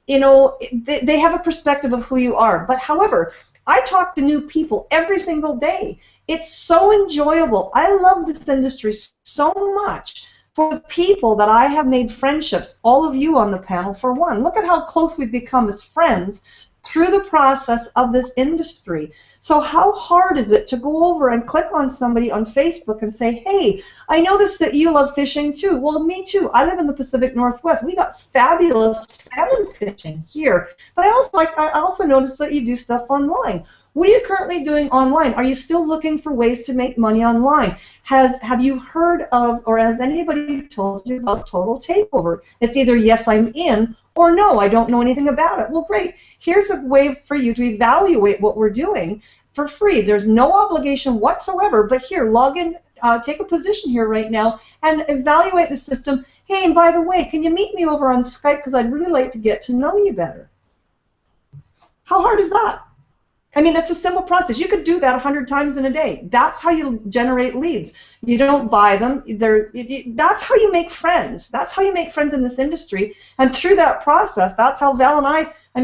you know, they have a perspective of who you are. But however, I talk to new people every single day. It's so enjoyable. I love this industry so much for the people that I have made friendships, all of you on the panel for one. Look at how close we've become as friends through the process of this industry. So how hard is it to go over and click on somebody on Facebook and say, hey, I noticed that you love fishing too. Well, me too. I live in the Pacific Northwest. We got fabulous salmon fishing here. But I also noticed that you do stuff online. What are you currently doing online? Are you still looking for ways to make money online? Have you heard of, or has anybody told you about Total Takeover? It's either yes, I'm in, or no, I don't know anything about it. Well, great. Here's a way for you to evaluate what we're doing for free. There's no obligation whatsoever, but here, log in, take a position here right now, and evaluate the system. Hey, and by the way, can you meet me over on Skype because I'd really like to get to know you better? How hard is that? I mean, it's a simple process. You could do that 100 times in a day. That's how you generate leads. You don't buy them. That's how you make friends. That's how you make friends in this industry. And through that process, that's how Val and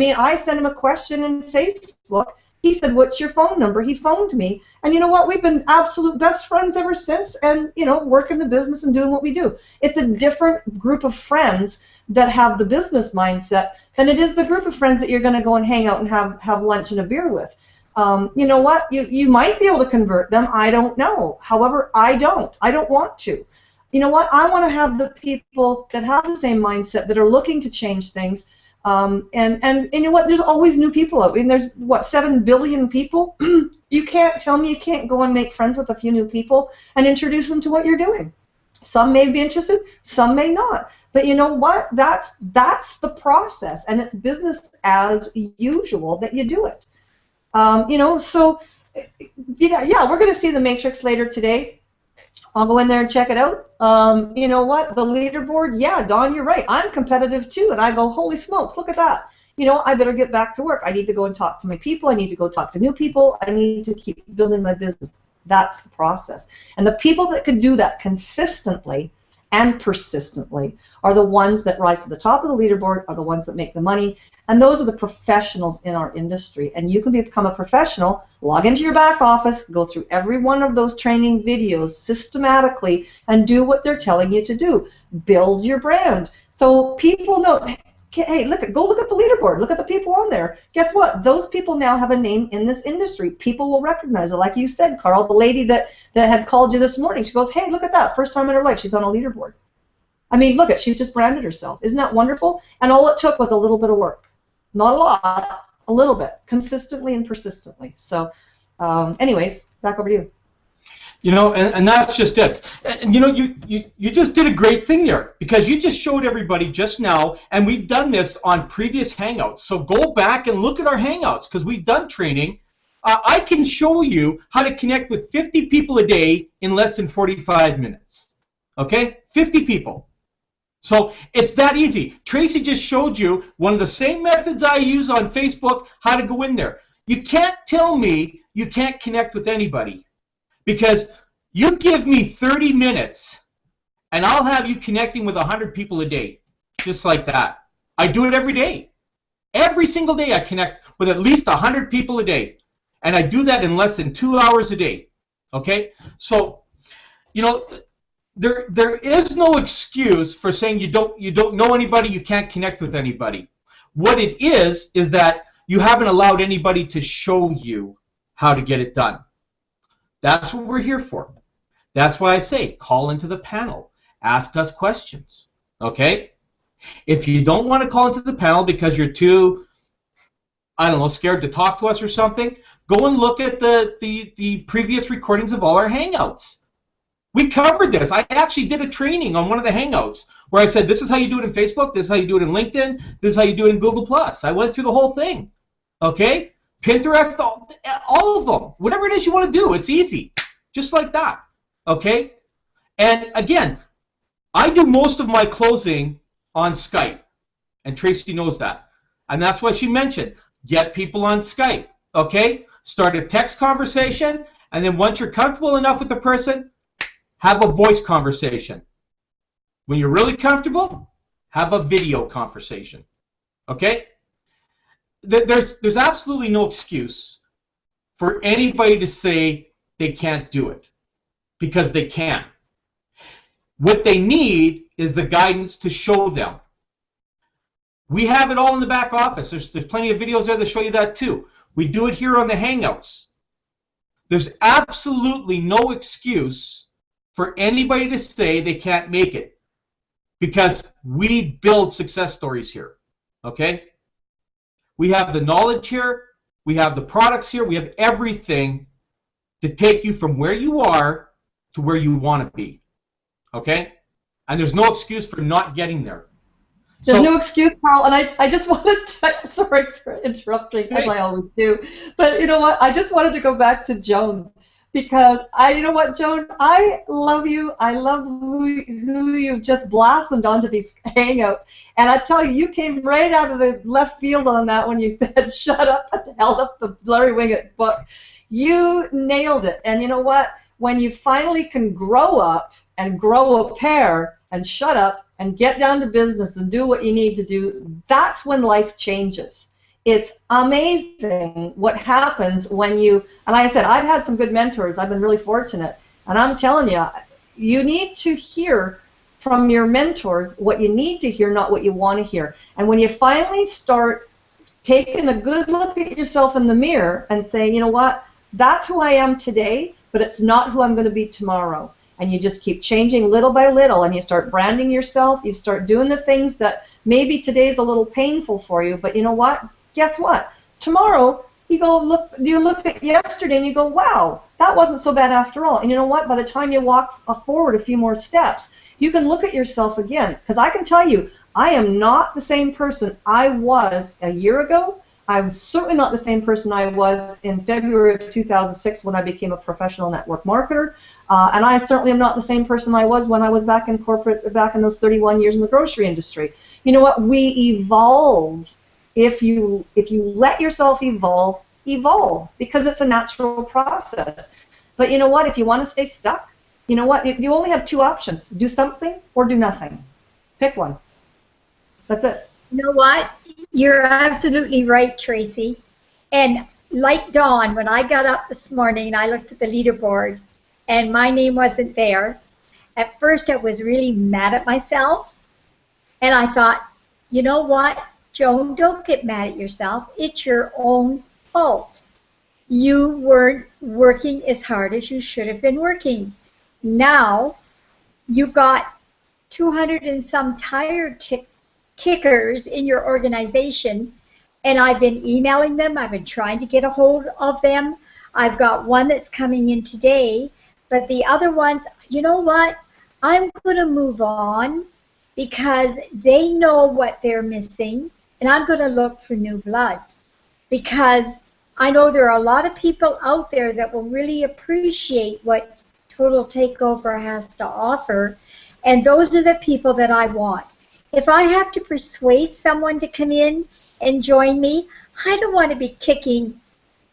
I sent him a question in Facebook. He said, what's your phone number? He phoned me. And you know what? We've been absolute best friends ever since, and, you know, working the business and doing what we do. It's a different group of friends that have the business mindset than it is the group of friends that you're going to go and hang out and have lunch and a beer with. You know what? You might be able to convert them. I don't know. However, I don't want to. You know what? I want to have the people that have the same mindset, that are looking to change things. And you know what? There's always new people out. I mean, there's, what, 7 billion people? You can't tell me you can't go and make friends with a few new people and introduce them to what you're doing. Some may be interested, some may not. But you know what? That's the process, and it's business as usual that you do it. You know, so yeah, we're going to see the Matrix later today. I'll go in there and check it out. You know what? The leaderboard, yeah, Dawn, you're right. I'm competitive too, and I go, holy smokes, look at that. You know, I better get back to work. I need to go and talk to my people. I need to go talk to new people. I need to keep building my business. That's the process. And the people that can do that consistently and persistently are the ones that rise to the top of the leaderboard, are the ones that make the money, and those are the professionals in our industry. And you can become a professional, log into your back office, go through every one of those training videos systematically, and do what they're telling you to do. Build your brand. So people know, hey, go look at the leaderboard. Look at the people on there. Guess what? Those people now have a name in this industry. People will recognize it. Like you said, Carl, the lady that had called you this morning, she goes, hey, look at that. First time in her life she's on a leaderboard. I mean, look, she's just branded herself. Isn't that wonderful? And all it took was a little bit of work. Not a lot, a little bit, consistently and persistently. So anyways, back over to you. You know, and that's just it. And you know, you just did a great thing there, because you just showed everybody just now, and we've done this on previous Hangouts. So go back and look at our Hangouts, because we've done training. I can show you how to connect with 50 people a day in less than 45 minutes. Okay? 50 people. So it's that easy. Tracy just showed you one of the same methods I use on Facebook, how to go in there. You can't tell me you can't connect with anybody. Because you give me 30 minutes, and I'll have you connecting with 100 people a day, just like that. I do it every day. Every single day I connect with at least 100 people a day, and I do that in less than 2 hours a day. Okay? So, you know, there is no excuse for saying you don't know anybody, you can't connect with anybody. What it is that you haven't allowed anybody to show you how to get it done. That's what we're here for. That's why I say call into the panel. Ask us questions. Okay? If you don't want to call into the panel because you're too, I don't know, scared to talk to us or something, go and look at the previous recordings of all our Hangouts. We covered this. I actually did a training on one of the Hangouts where I said, this is how you do it in Facebook, this is how you do it in LinkedIn, this is how you do it in Google+. I went through the whole thing. Okay? Pinterest, all of them. Whatever it is you want to do, it's easy. Just like that. Okay? And again, I do most of my closing on Skype. And Tracy knows that. And that's what she mentioned. Get people on Skype. Okay? Start a text conversation, and then once you're comfortable enough with the person, have a voice conversation. When you're really comfortable, have a video conversation. Okay? There's absolutely no excuse for anybody to say they can't do it, because they can. What they need is the guidance to show them. We have it all in the back office. There's plenty of videos there that show you that too. We do it here on the Hangouts. There's absolutely no excuse for anybody to say they can't make it, because we build success stories here. Okay? We have the knowledge here, we have the products here, we have everything to take you from where you are to where you want to be. Okay? And there's no excuse for not getting there. There's no excuse, Carl, and I just wanted to, sorry for interrupting, as I always do, but you know what, I just wanted to go back to Joan, because you know what, Joan, I love you, I love who you just blossomed onto these Hangouts, and I tell you, you came right out of the left field on that when you said, shut up, and held up the Larry Winget book. You nailed it, and you know what, when you finally can grow up and grow a pair and shut up and get down to business and do what you need to do, that's when life changes. It's amazing what happens when you, and like I said, I've had some good mentors, I've been really fortunate, and I'm telling you, you need to hear from your mentors what you need to hear, not what you want to hear. And when you finally start taking a good look at yourself in the mirror and saying, you know what, that's who I am today, but it's not who I'm going to be tomorrow. And you just keep changing little by little, and you start branding yourself, you start doing the things that maybe today's a little painful for you, but you know what? Guess what? Tomorrow, you look at yesterday and you go, wow, that wasn't so bad after all. And you know what? By the time you walk forward a few more steps, you can look at yourself again. Because I can tell you, I am not the same person I was a year ago. I'm certainly not the same person I was in February of 2006 when I became a professional network marketer. And I certainly am not the same person I was when I was back in corporate, back in those 31 years in the grocery industry. You know what? We evolve. If you let yourself evolve, because it's a natural process. But you know what? If you want to stay stuck, you know what? You only have two options. Do something or do nothing. Pick one. That's it. You know what? You're absolutely right, Tracy. And like Dawn, when I got up this morning, I looked at the leaderboard, and my name wasn't there. At first, I was really mad at myself, and I thought, you know what, Joan, don't get mad at yourself. It's your own fault. You weren't working as hard as you should have been working. Now, you've got 200 and some tire kickers in your organization, and I've been emailing them. I've been trying to get a hold of them. I've got one that's coming in today, but the other ones, you know what? I'm going to move on because they know what they're missing, and I'm going to look for new blood, because I know there are a lot of people out there that will really appreciate what Total Takeover has to offer, and those are the people that I want. If I have to persuade someone to come in and join me, I don't want to be kicking,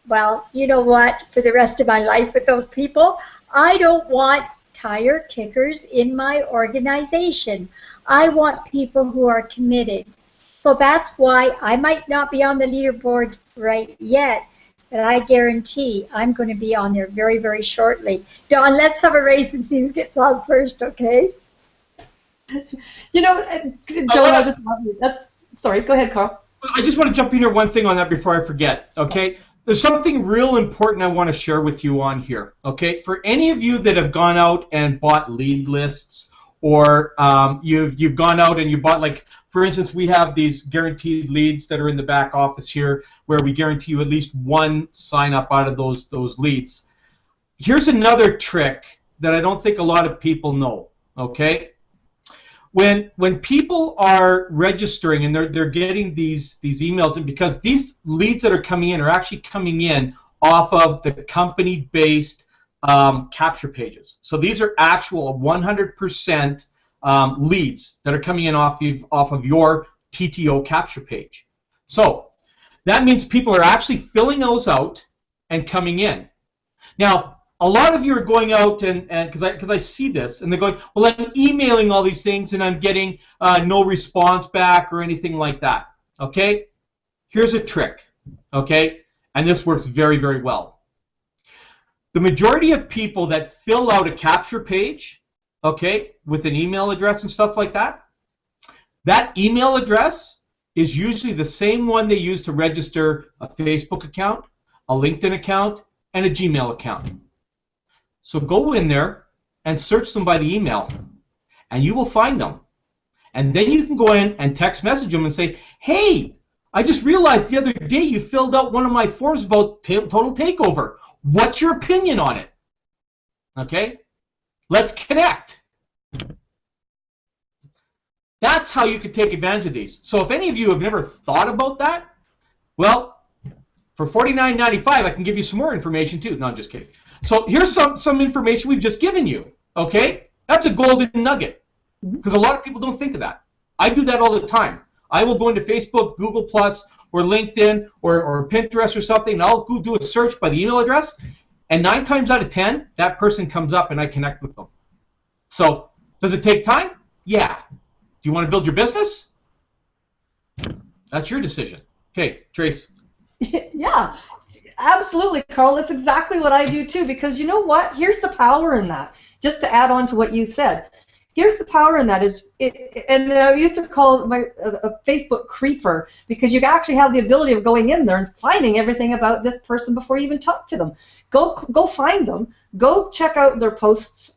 well, you know what, for the rest of my life with those people. I don't want tire kickers in my organization. I want people who are committed. So that's why I might not be on the leaderboard right yet, but I guarantee I'm going to be on there very, very shortly. Dawn, let's have a race and see who gets on first, okay? You know, Joan, I just love you. Sorry, go ahead, Carl. I just want to jump in here one thing on that before I forget, okay? There's something real important I want to share with you on here, okay? For any of you that have gone out and bought lead lists or you've gone out and you bought, like, for instance, we have these guaranteed leads that are in the back office here, where we guarantee you at least one sign up out of those leads. Here's another trick that I don't think a lot of people know. Okay, when people are registering and they're getting these emails, and because these leads that are coming in are actually coming in off of the company-based capture pages. So these are actual 100% leads that are coming in off of your TTO capture page. So that means people are actually filling those out and coming in. Now, a lot of you are going out and because I see this, and they're going, well, I'm emailing all these things and I'm getting no response back or anything like that. Okay? Here's a trick. Okay? And this works very, very well. The majority of people that fill out a capture page, okay, with an email address and stuff like that, that email address is usually the same one they use to register a Facebook account, a LinkedIn account, and a Gmail account. So go in there and search them by the email, and you will find them. And then you can go in and text message them and say, hey, I just realized the other day you filled out one of my forms about total takeover. What's your opinion on it? Okay? Let's connect. That's how you could take advantage of these. So if any of you have never thought about that, well, for $49.95, I can give you some more information too. No, I'm just kidding. So here's some information we've just given you. Okay? That's a golden nugget, because a lot of people don't think of that. I do that all the time. I will go into Facebook, Google+, or LinkedIn, or Pinterest or something, and I'll go do a search by the email address, and 9 times out of 10, that person comes up and I connect with them. So does it take time? Yeah. Do you want to build your business? That's your decision. Okay, Trace. Yeah, absolutely, Carl. That's exactly what I do too, because you know what? Here's the power in that. Just to add on to what you said. Here's the power in that and I used to call it a Facebook creeper, because you actually have the ability of going in there and finding everything about this person before you even talk to them. Go find them. Go check out their posts.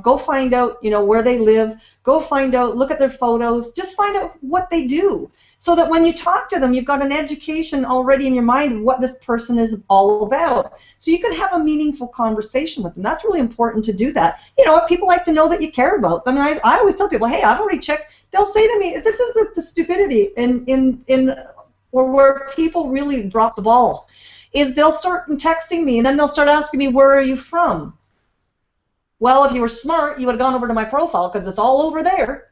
Go find out, you know, where they live. Go find out, look at their photos. Just find out what they do, so that when you talk to them, you've got an education already in your mind of what this person is all about. So you can have a meaningful conversation with them. That's really important to do that. You know, people like to know that you care about them. And I always tell people, hey, I've already checked. They'll say to me, this is the stupidity or where people really drop the ball, is they'll start texting me, and then they'll start asking me, where are you from? Well, if you were smart, you would have gone over to my profile, because it's all over there.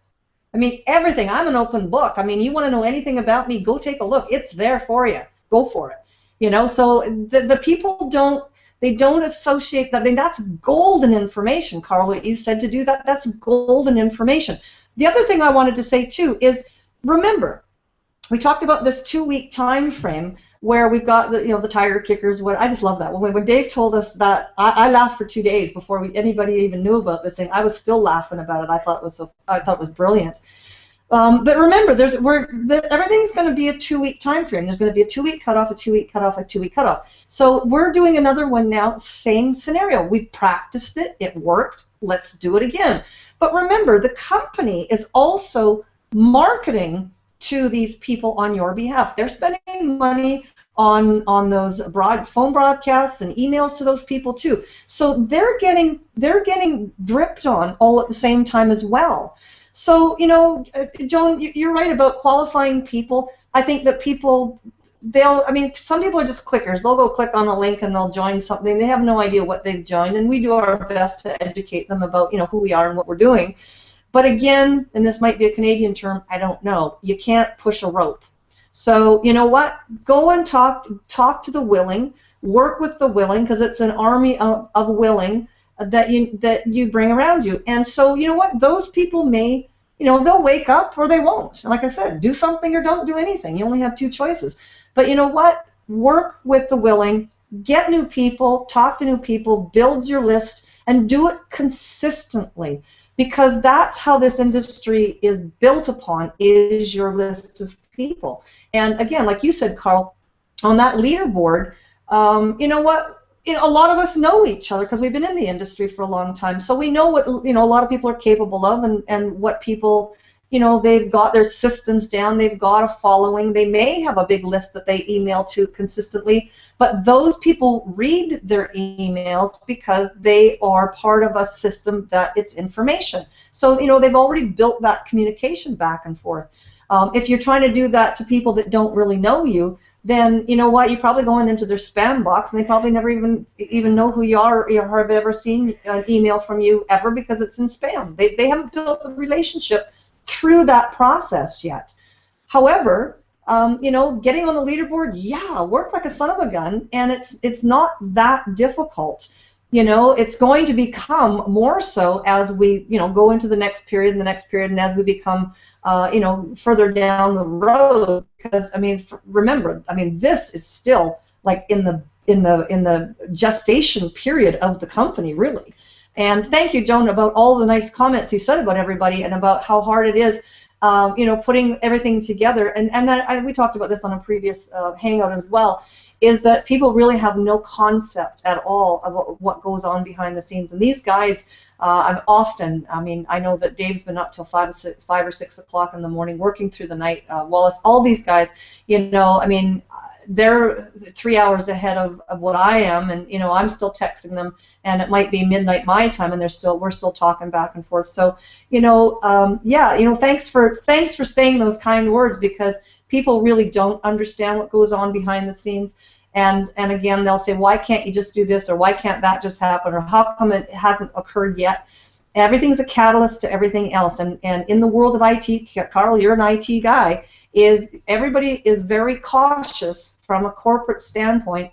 I mean, everything. I'm an open book. I mean, you want to know anything about me, go take a look. It's there for you. Go for it. You know, so the people don't associate that. I mean, that's golden information, Carl, what you said to do that. That's golden information. The other thing I wanted to say, too, is remember, we talked about this 2-week time frame where we've got the tire kickers. I just love that. When Dave told us that, I laughed for 2 days before anybody even knew about this thing. I was still laughing about it. I thought it was brilliant. But remember, everything's going to be a 2-week time frame. There's going to be a 2-week cutoff, a 2-week cutoff, a 2-week cutoff. So we're doing another one now. Same scenario. We practiced it. It worked. Let's do it again. But remember, the company is also marketing to these people on your behalf. They're spending money on those phone broadcasts and emails to those people too. So they're getting dripped on all at the same time as well. So, you know, Joan, you're right about qualifying people. I think that some people are just clickers. They'll go click on a link and they'll join something. They have no idea what they've joined, and we do our best to educate them about, who we are and what we're doing. But again, and this might be a Canadian term, I don't know, you can't push a rope. So you know what? Go and talk to the willing, work with the willing, because it's an army of willing that you bring around you. And so you know what? Those people may, they'll wake up or they won't. And like I said, do something or don't do anything. You only have 2 choices. But you know what? Work with the willing, get new people, talk to new people, build your list, and do it consistently. Because that's how this industry is built upon, is your list of people. And again, like you said, Carl, on that leaderboard, you know what? a lot of us know each other because we've been in the industry for a long time, so we know what a lot of people are capable of, and what people, they've got their systems down, they've got a following, they may have a big list that they email to consistently, but those people read their emails because they are part of a system that it's information. So they've already built that communication back and forth. If you're trying to do that to people that don't really know you, then you know what, you're probably going into their spam box, and they probably never even know who you are, or have ever seen an email from you ever, because it's in spam. They haven't built a relationship through that process yet. However, getting on the leaderboard, yeah, work like a son of a gun, and it's not that difficult. It's going to become more so as we go into the next period and as we become further down the road, because remember, this is still like in the gestation period of the company, really. And thank you, Joan, about all the nice comments you said about everybody and about how hard it is, putting everything together. And then we talked about this on a previous hangout as well, is that people really have no concept at all of what goes on behind the scenes. And these guys, I know that Dave's been up till 5 or 6 o'clock in the morning working through the night. Wallace, all these guys, they're 3 hours ahead of what I am, and I'm still texting them, and it might be midnight my time, and we're still talking back and forth. So thanks for saying those kind words, because people really don't understand what goes on behind the scenes. And again, they'll say, why can't you just do this, or why can't that just happen, or how come it hasn't occurred yet? Everything's a catalyst to everything else. And in the world of IT, Carl, you're an IT guy, everybody is very cautious from a corporate standpoint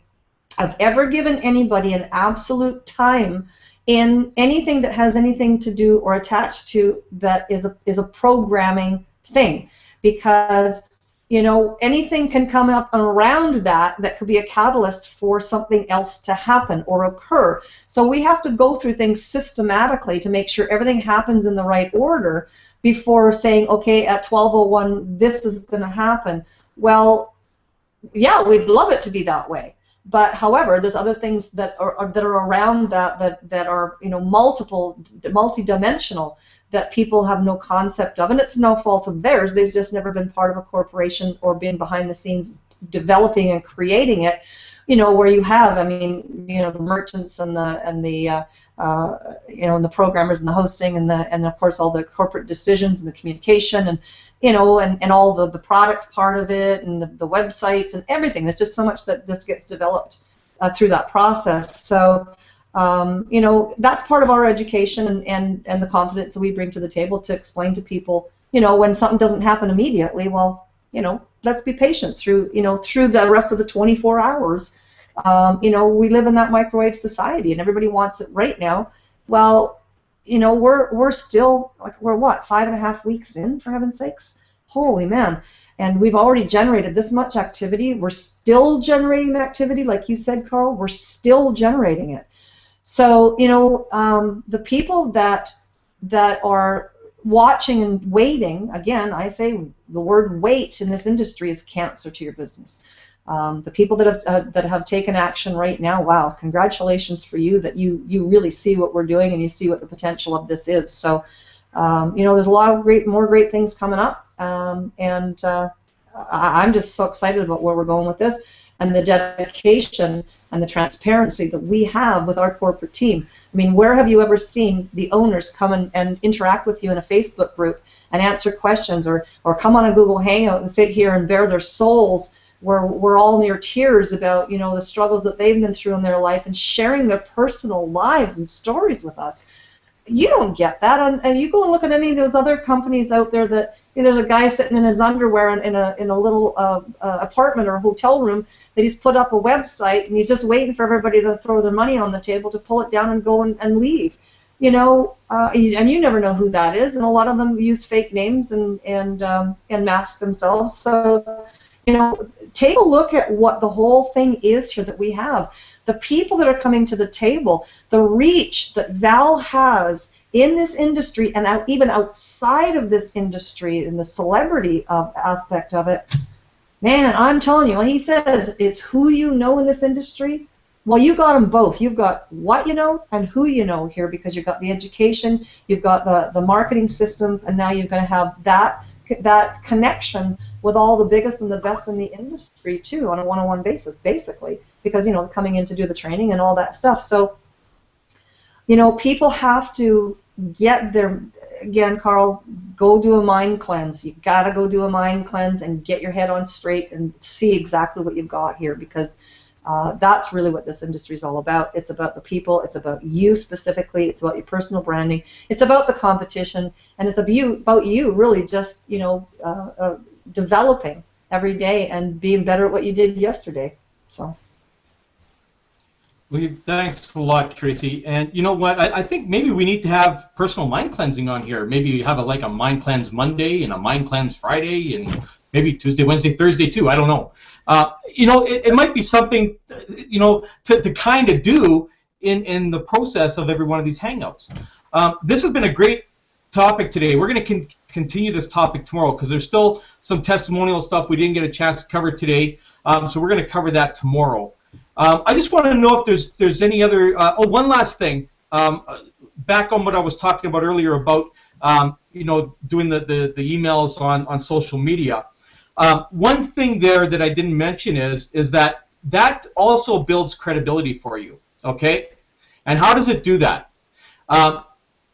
of ever giving anybody an absolute time in anything that has anything to do or attached to that is a programming thing, because anything can come up around that could be a catalyst for something else to happen or occur. So we have to go through things systematically to make sure everything happens in the right order before saying, okay, at 12:01 this is going to happen. Well, yeah, we'd love it to be that way, but however, there's other things that are around that are multi-dimensional, that people have no concept of, and it's no fault of theirs. They've just never been part of a corporation or been behind the scenes developing and creating it. Where you have, the merchants and the programmers and the hosting and of course all the corporate decisions and the communication and and all the product part of it and the websites and everything. There's just so much that just gets developed through that process. So. That's part of our education and the confidence that we bring to the table to explain to people, when something doesn't happen immediately, well, let's be patient through the rest of the 24 hours. We live in that microwave society, and everybody wants it right now. Well, we're still, we're what, 5.5 weeks in, for heaven's sakes? Holy man. And we've already generated this much activity. We're still generating the activity, like you said, Carl. We're still generating it. So, the people that are watching and waiting, again, I say the word wait in this industry is cancer to your business. The people that have taken action right now, wow, congratulations for you that you really see what we're doing and you see what the potential of this is. So, there's a lot of more great things coming up, and I'm just so excited about where we're going with this, and the dedication and the transparency that we have with our corporate team. Where have you ever seen the owners come and interact with you in a Facebook group and answer questions, or come on a Google Hangout and sit here and bare their souls, where we're all near tears about the struggles that they've been through in their life and sharing their personal lives and stories with us? You don't get that, and you go and look at any of those other companies out there that there's a guy sitting in his underwear in a little apartment or hotel room that he's put up a website, and he's just waiting for everybody to throw their money on the table to pull it down and go and leave. And you never know who that is, and a lot of them use fake names and mask themselves. So take a look at what the whole thing is here that we have. The people that are coming to the table, the reach that Val has in this industry and even outside of this industry, and the celebrity aspect of it, man, I'm telling you, when he says it's who you know in this industry, Well, you got them both. You've got what you know and who you know here, because you've got the education, you've got the marketing systems, and now you're going to have that connection with all the biggest and the best in the industry too, on a one-on-one basis, basically, because, you know, coming in to do the training and all that stuff. So, you know, people have to get their, again, Carl, go do a mind cleanse. You gotta go do a mind cleanse and get your head on straight and see exactly what you've got here, because that's really what this industry is all about. It's about the people. It's about you specifically. It's about your personal branding. It's about the competition, and it's about you really just, you know, developing every day and being better at what you did yesterday. So. Well, thanks a lot, Tracy. And you know what? I think maybe we need to have personal mind cleansing on here. Maybe you have like a mind cleanse Monday and a mind cleanse Friday, and maybe Tuesday, Wednesday, Thursday too. I don't know. You know, it might be something, you know, to kind of do in the process of every one of these hangouts. This has been a great topic today. We're going to continue this topic tomorrow, because there's still some testimonial stuff we didn't get a chance to cover today. So we're going to cover that tomorrow. I just want to know if there's any other. One last thing. Back on what I was talking about earlier about you know, doing the emails on social media. One thing there that I didn't mention is that also builds credibility for you. Okay, and how does it do that?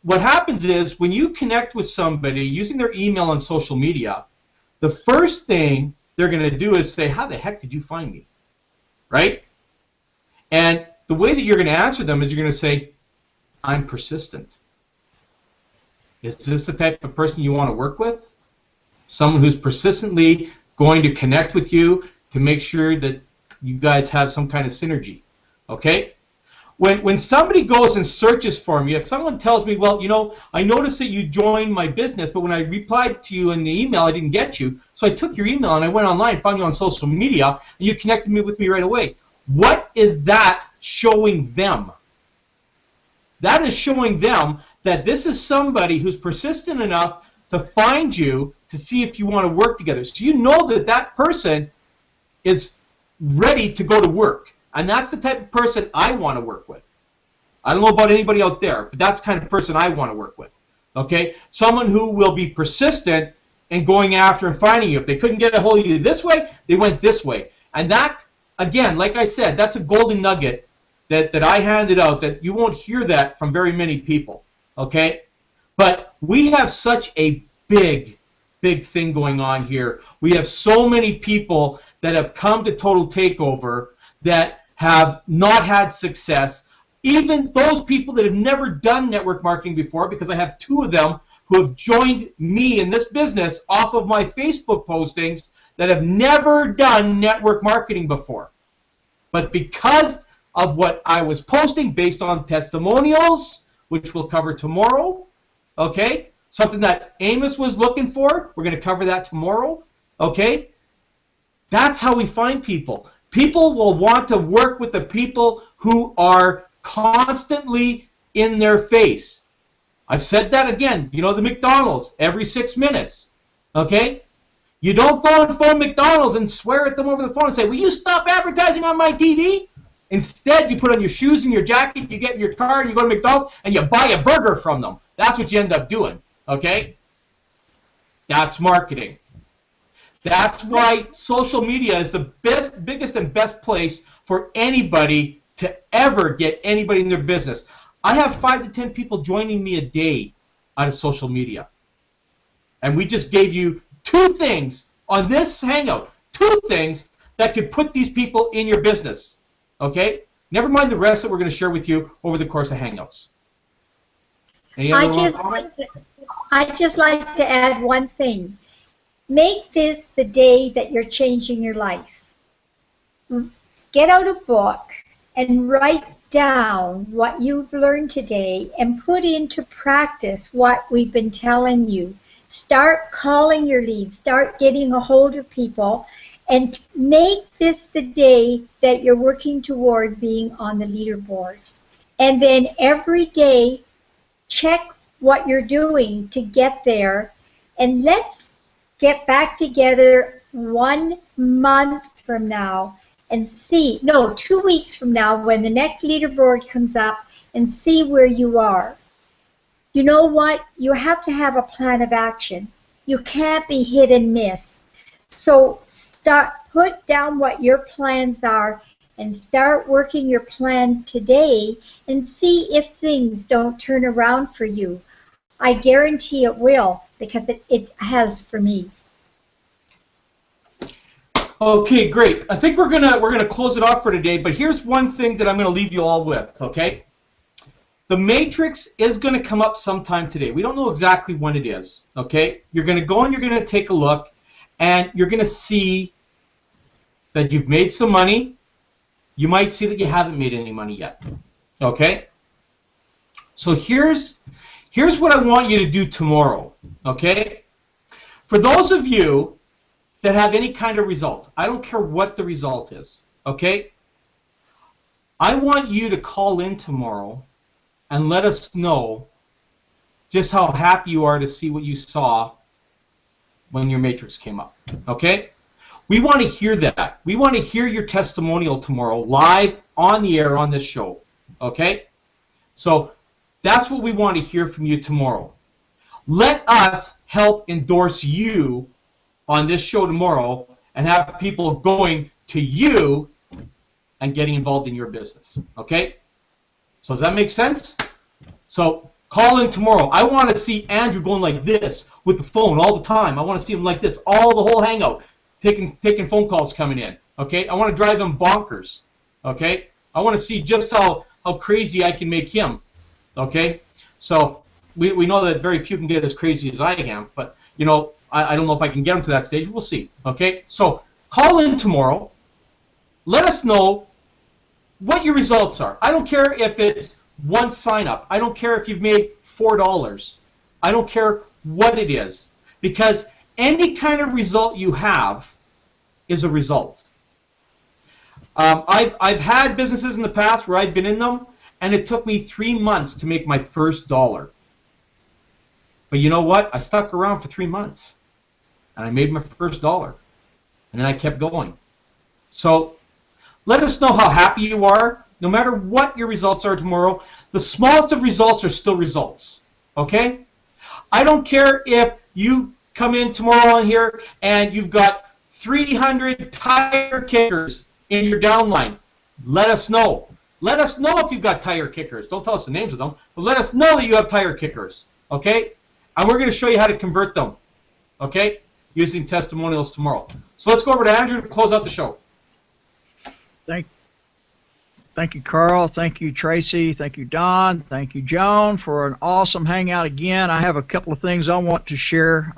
What happens is when you connect with somebody using their email on social media, the first thing they're going to do is say, "How the heck did you find me?" Right? And the way that you're going to answer them is you're going to say, "I'm persistent." Is this the type of person you want to work with? Someone who's persistently going to connect with you to make sure that you guys have some kind of synergy. Okay? When somebody goes and searches for me, if someone tells me, "Well, you know, I noticed that you joined my business, but when I replied to you in the email, I didn't get you, so I took your email and I went online, found you on social media, and you connected me with me right away." What is that showing them? That is showing them that this is somebody who's persistent enough to find you to see if you want to work together. So you know that that person is ready to go to work. And that's the type of person I want to work with. I don't know about anybody out there, but that's the kind of person I want to work with. Okay? Someone who will be persistent in going after and finding you. If they couldn't get a hold of you this way, they went this way. And that, again, like I said, that's a golden nugget that I handed out, that you won't hear that from very many people. Okay? But we have such a big thing going on here. We have so many people that have come to Total Takeover that have not had success. Even those people that have never done network marketing before, because I have 2 of them who have joined me in this business off of my Facebook postings that have never done network marketing before. But because of what I was posting based on testimonials, which we'll cover tomorrow, okay, something that Amos was looking for, we're going to cover that tomorrow, okay? That's how we find people. People will want to work with the people who are constantly in their face. I've said that again. You know, the McDonald's every 6 minutes, okay? You don't go and phone McDonald's and swear at them over the phone and say, "Will you stop advertising on my TV?" Instead, you put on your shoes and your jacket, you get in your car, and you go to McDonald's, and you buy a burger from them. That's what you end up doing, okay? That's marketing. That's why social media is the biggest and best place for anybody to ever get anybody in their business. I have 5 to 10 people joining me a day out of social media. And we just gave you 2 things on this hangout, 2 things that could put these people in your business. Okay? Never mind the rest that we're going to share with you over the course of hangouts. I just like to add one thing. Make this the day that you're changing your life. Get out a book and write down what you've learned today and put into practice what we've been telling you. Start calling your leads. Start getting a hold of people. And make this the day that you're working toward being on the leaderboard. And then every day, check what you're doing to get there. And let's get back together 1 month from now and see, no, 2 weeks from now when the next leaderboard comes up, and see where you are. You know what? You have to have a plan of action. You can't be hit and miss. So put down what your plans are and start working your plan today and see if things don't turn around for you. I guarantee it will, because it has for me. Okay, great. I think we're gonna close it off for today, but here's one thing that I'm gonna leave you all with, okay? The matrix is gonna come up sometime today. We don't know exactly when it is, okay? You're gonna go and you're gonna take a look, and you're gonna see that you've made some money. You might see that you haven't made any money yet, okay? So here's what I want you to do tomorrow, okay? For those of you that have any kind of result, I don't care what the result is, okay? I want you to call in tomorrow and let us know just how happy you are to see what you saw when your matrix came up, okay? We want to hear that. We want to hear your testimonial tomorrow live on the air on this show, okay? So that's what we want to hear from you tomorrow. Let us help endorse you on this show tomorrow and have people going to you and getting involved in your business, okay? So does that make sense? So call in tomorrow. I want to see Andrew going like this with the phone all the time. I want to see him like this all the whole hangout, taking phone calls coming in, okay? I want to drive him bonkers, okay? I want to see just how crazy I can make him, okay? So we know that very few can get as crazy as I am, but, you know, I don't know if I can get him to that stage. We'll see, okay? So call in tomorrow. Let us know what your results are. I don't care if it's one sign-up. I don't care if you've made $4. I don't care what it is, because any kind of result you have is a result. I've had businesses in the past where I've been in them, and it took me 3 months to make my first dollar. But you know what? I stuck around for 3 months, and I made my first dollar, and then I kept going. So let us know how happy you are, no matter what your results are tomorrow. The smallest of results are still results, okay? I don't care if you come in tomorrow on here and you've got 300 tire kickers in your downline. Let us know. Let us know if you've got tire kickers. Don't tell us the names of them, but let us know that you have tire kickers, okay? And we're going to show you how to convert them, okay, using testimonials tomorrow. So let's go over to Andrew to close out the show. Thank you, Carl. Thank you, Tracy. Thank you, Don. Thank you, Joan, for an awesome hangout again. I have a couple of things I want to share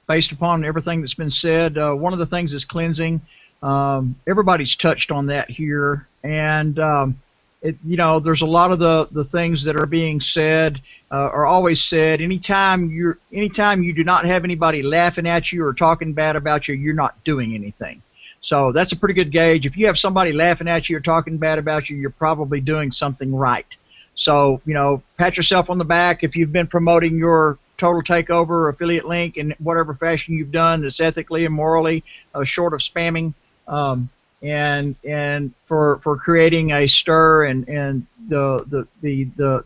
based upon everything that's been said. One of the things is cleansing. Everybody's touched on that here, and you know, there's a lot of the things that are being said are always said. Anytime you do not have anybody laughing at you or talking bad about you, you're not doing anything. So that's a pretty good gauge. If you have somebody laughing at you or talking bad about you, you're probably doing something right. So, you know, pat yourself on the back if you've been promoting your Total Takeover or affiliate link in whatever fashion you've done that's ethically and morally short of spamming, and for creating a stir, and the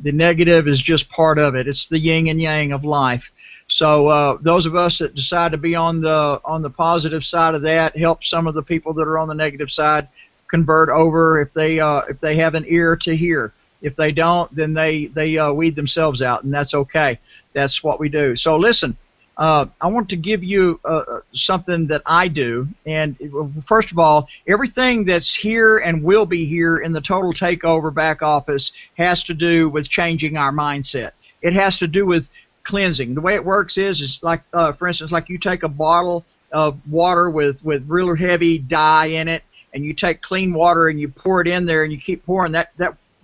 negative is just part of it. It's the yin and yang of life. So those of us that decide to be on the positive side of that, help some of the people that are on the negative side convert over if they have an ear to hear. If they don't, then they weed themselves out, and that's okay. That's what we do. So listen, I want to give you something that I do. And first of all, everything that's here and will be here in the Total Takeover back office has to do with changing our mindset. It has to do with cleansing. The way it works is like, for instance, like you take a bottle of water with real heavy dye in it, and you take clean water and you pour it in there, and you keep pouring. That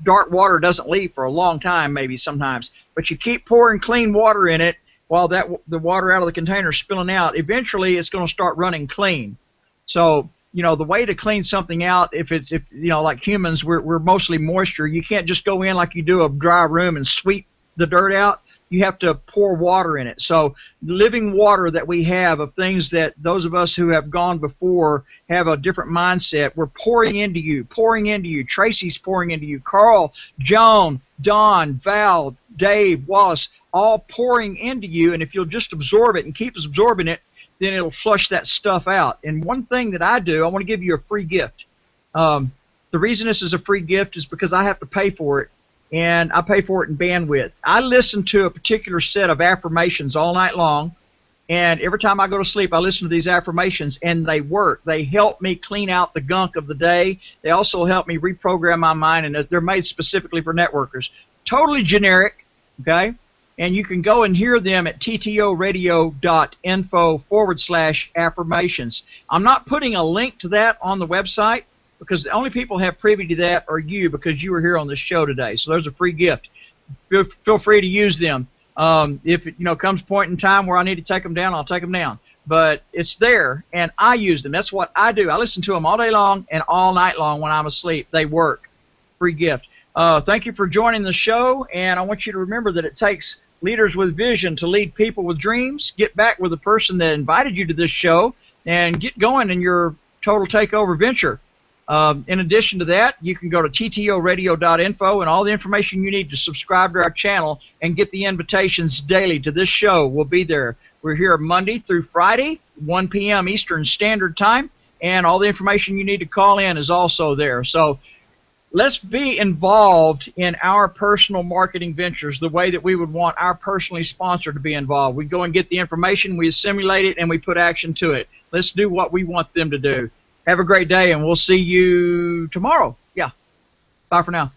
dark water doesn't leave for a long time, maybe sometimes, but you keep pouring clean water in it while the water out of the container is spilling out. Eventually, it's going to start running clean. So, you know, the way to clean something out, if you know, like humans, we're mostly moisture. You can't just go in like you do a dry room and sweep the dirt out. you have to pour water in it. So living water that we have of things that those of us who have gone before have a different mindset. We're pouring into you, pouring into you. Tracy's pouring into you. Carl, Joan, Don, Val, Dave, Wallace, all pouring into you. And if you'll just absorb it and keep absorbing it, then it'll flush that stuff out. And one thing that I do, I want to give you a free gift. The reason this is a free gift is because I have to pay for it, and I pay for it in bandwidth. I listen to a particular set of affirmations all night long, and every time I go to sleep, I listen to these affirmations, and they work. They help me clean out the gunk of the day. They also help me reprogram my mind, and they're made specifically for networkers. Totally generic, okay? And you can go and hear them at ttoradio.info/affirmations. I'm not putting a link to that on the website, because the only people who have privy to that are you, because you were here on this show today. So there's a free gift. Feel free to use them. If it comes a point in time where I need to take them down, I'll take them down. But it's there, and I use them. That's what I do. I listen to them all day long and all night long when I'm asleep. They work. Free gift. Thank you for joining the show, and I want you to remember that it takes leaders with vision to lead people with dreams. Get back with the person that invited you to this show and get going in your total takeover venture. In addition to that, you can go to ttoradio.info, and all the information you need to subscribe to our channel and get the invitations daily to this show will be there. We're here Monday through Friday, 1 p.m. Eastern Standard Time, and all the information you need to call in is also there. So let's be involved in our personal marketing ventures the way that we would want our personally sponsored to be involved. We go and get the information, we assimilate it, and we put action to it. Let's do what we want them to do. Have a great day, and we'll see you tomorrow. Yeah. Bye for now.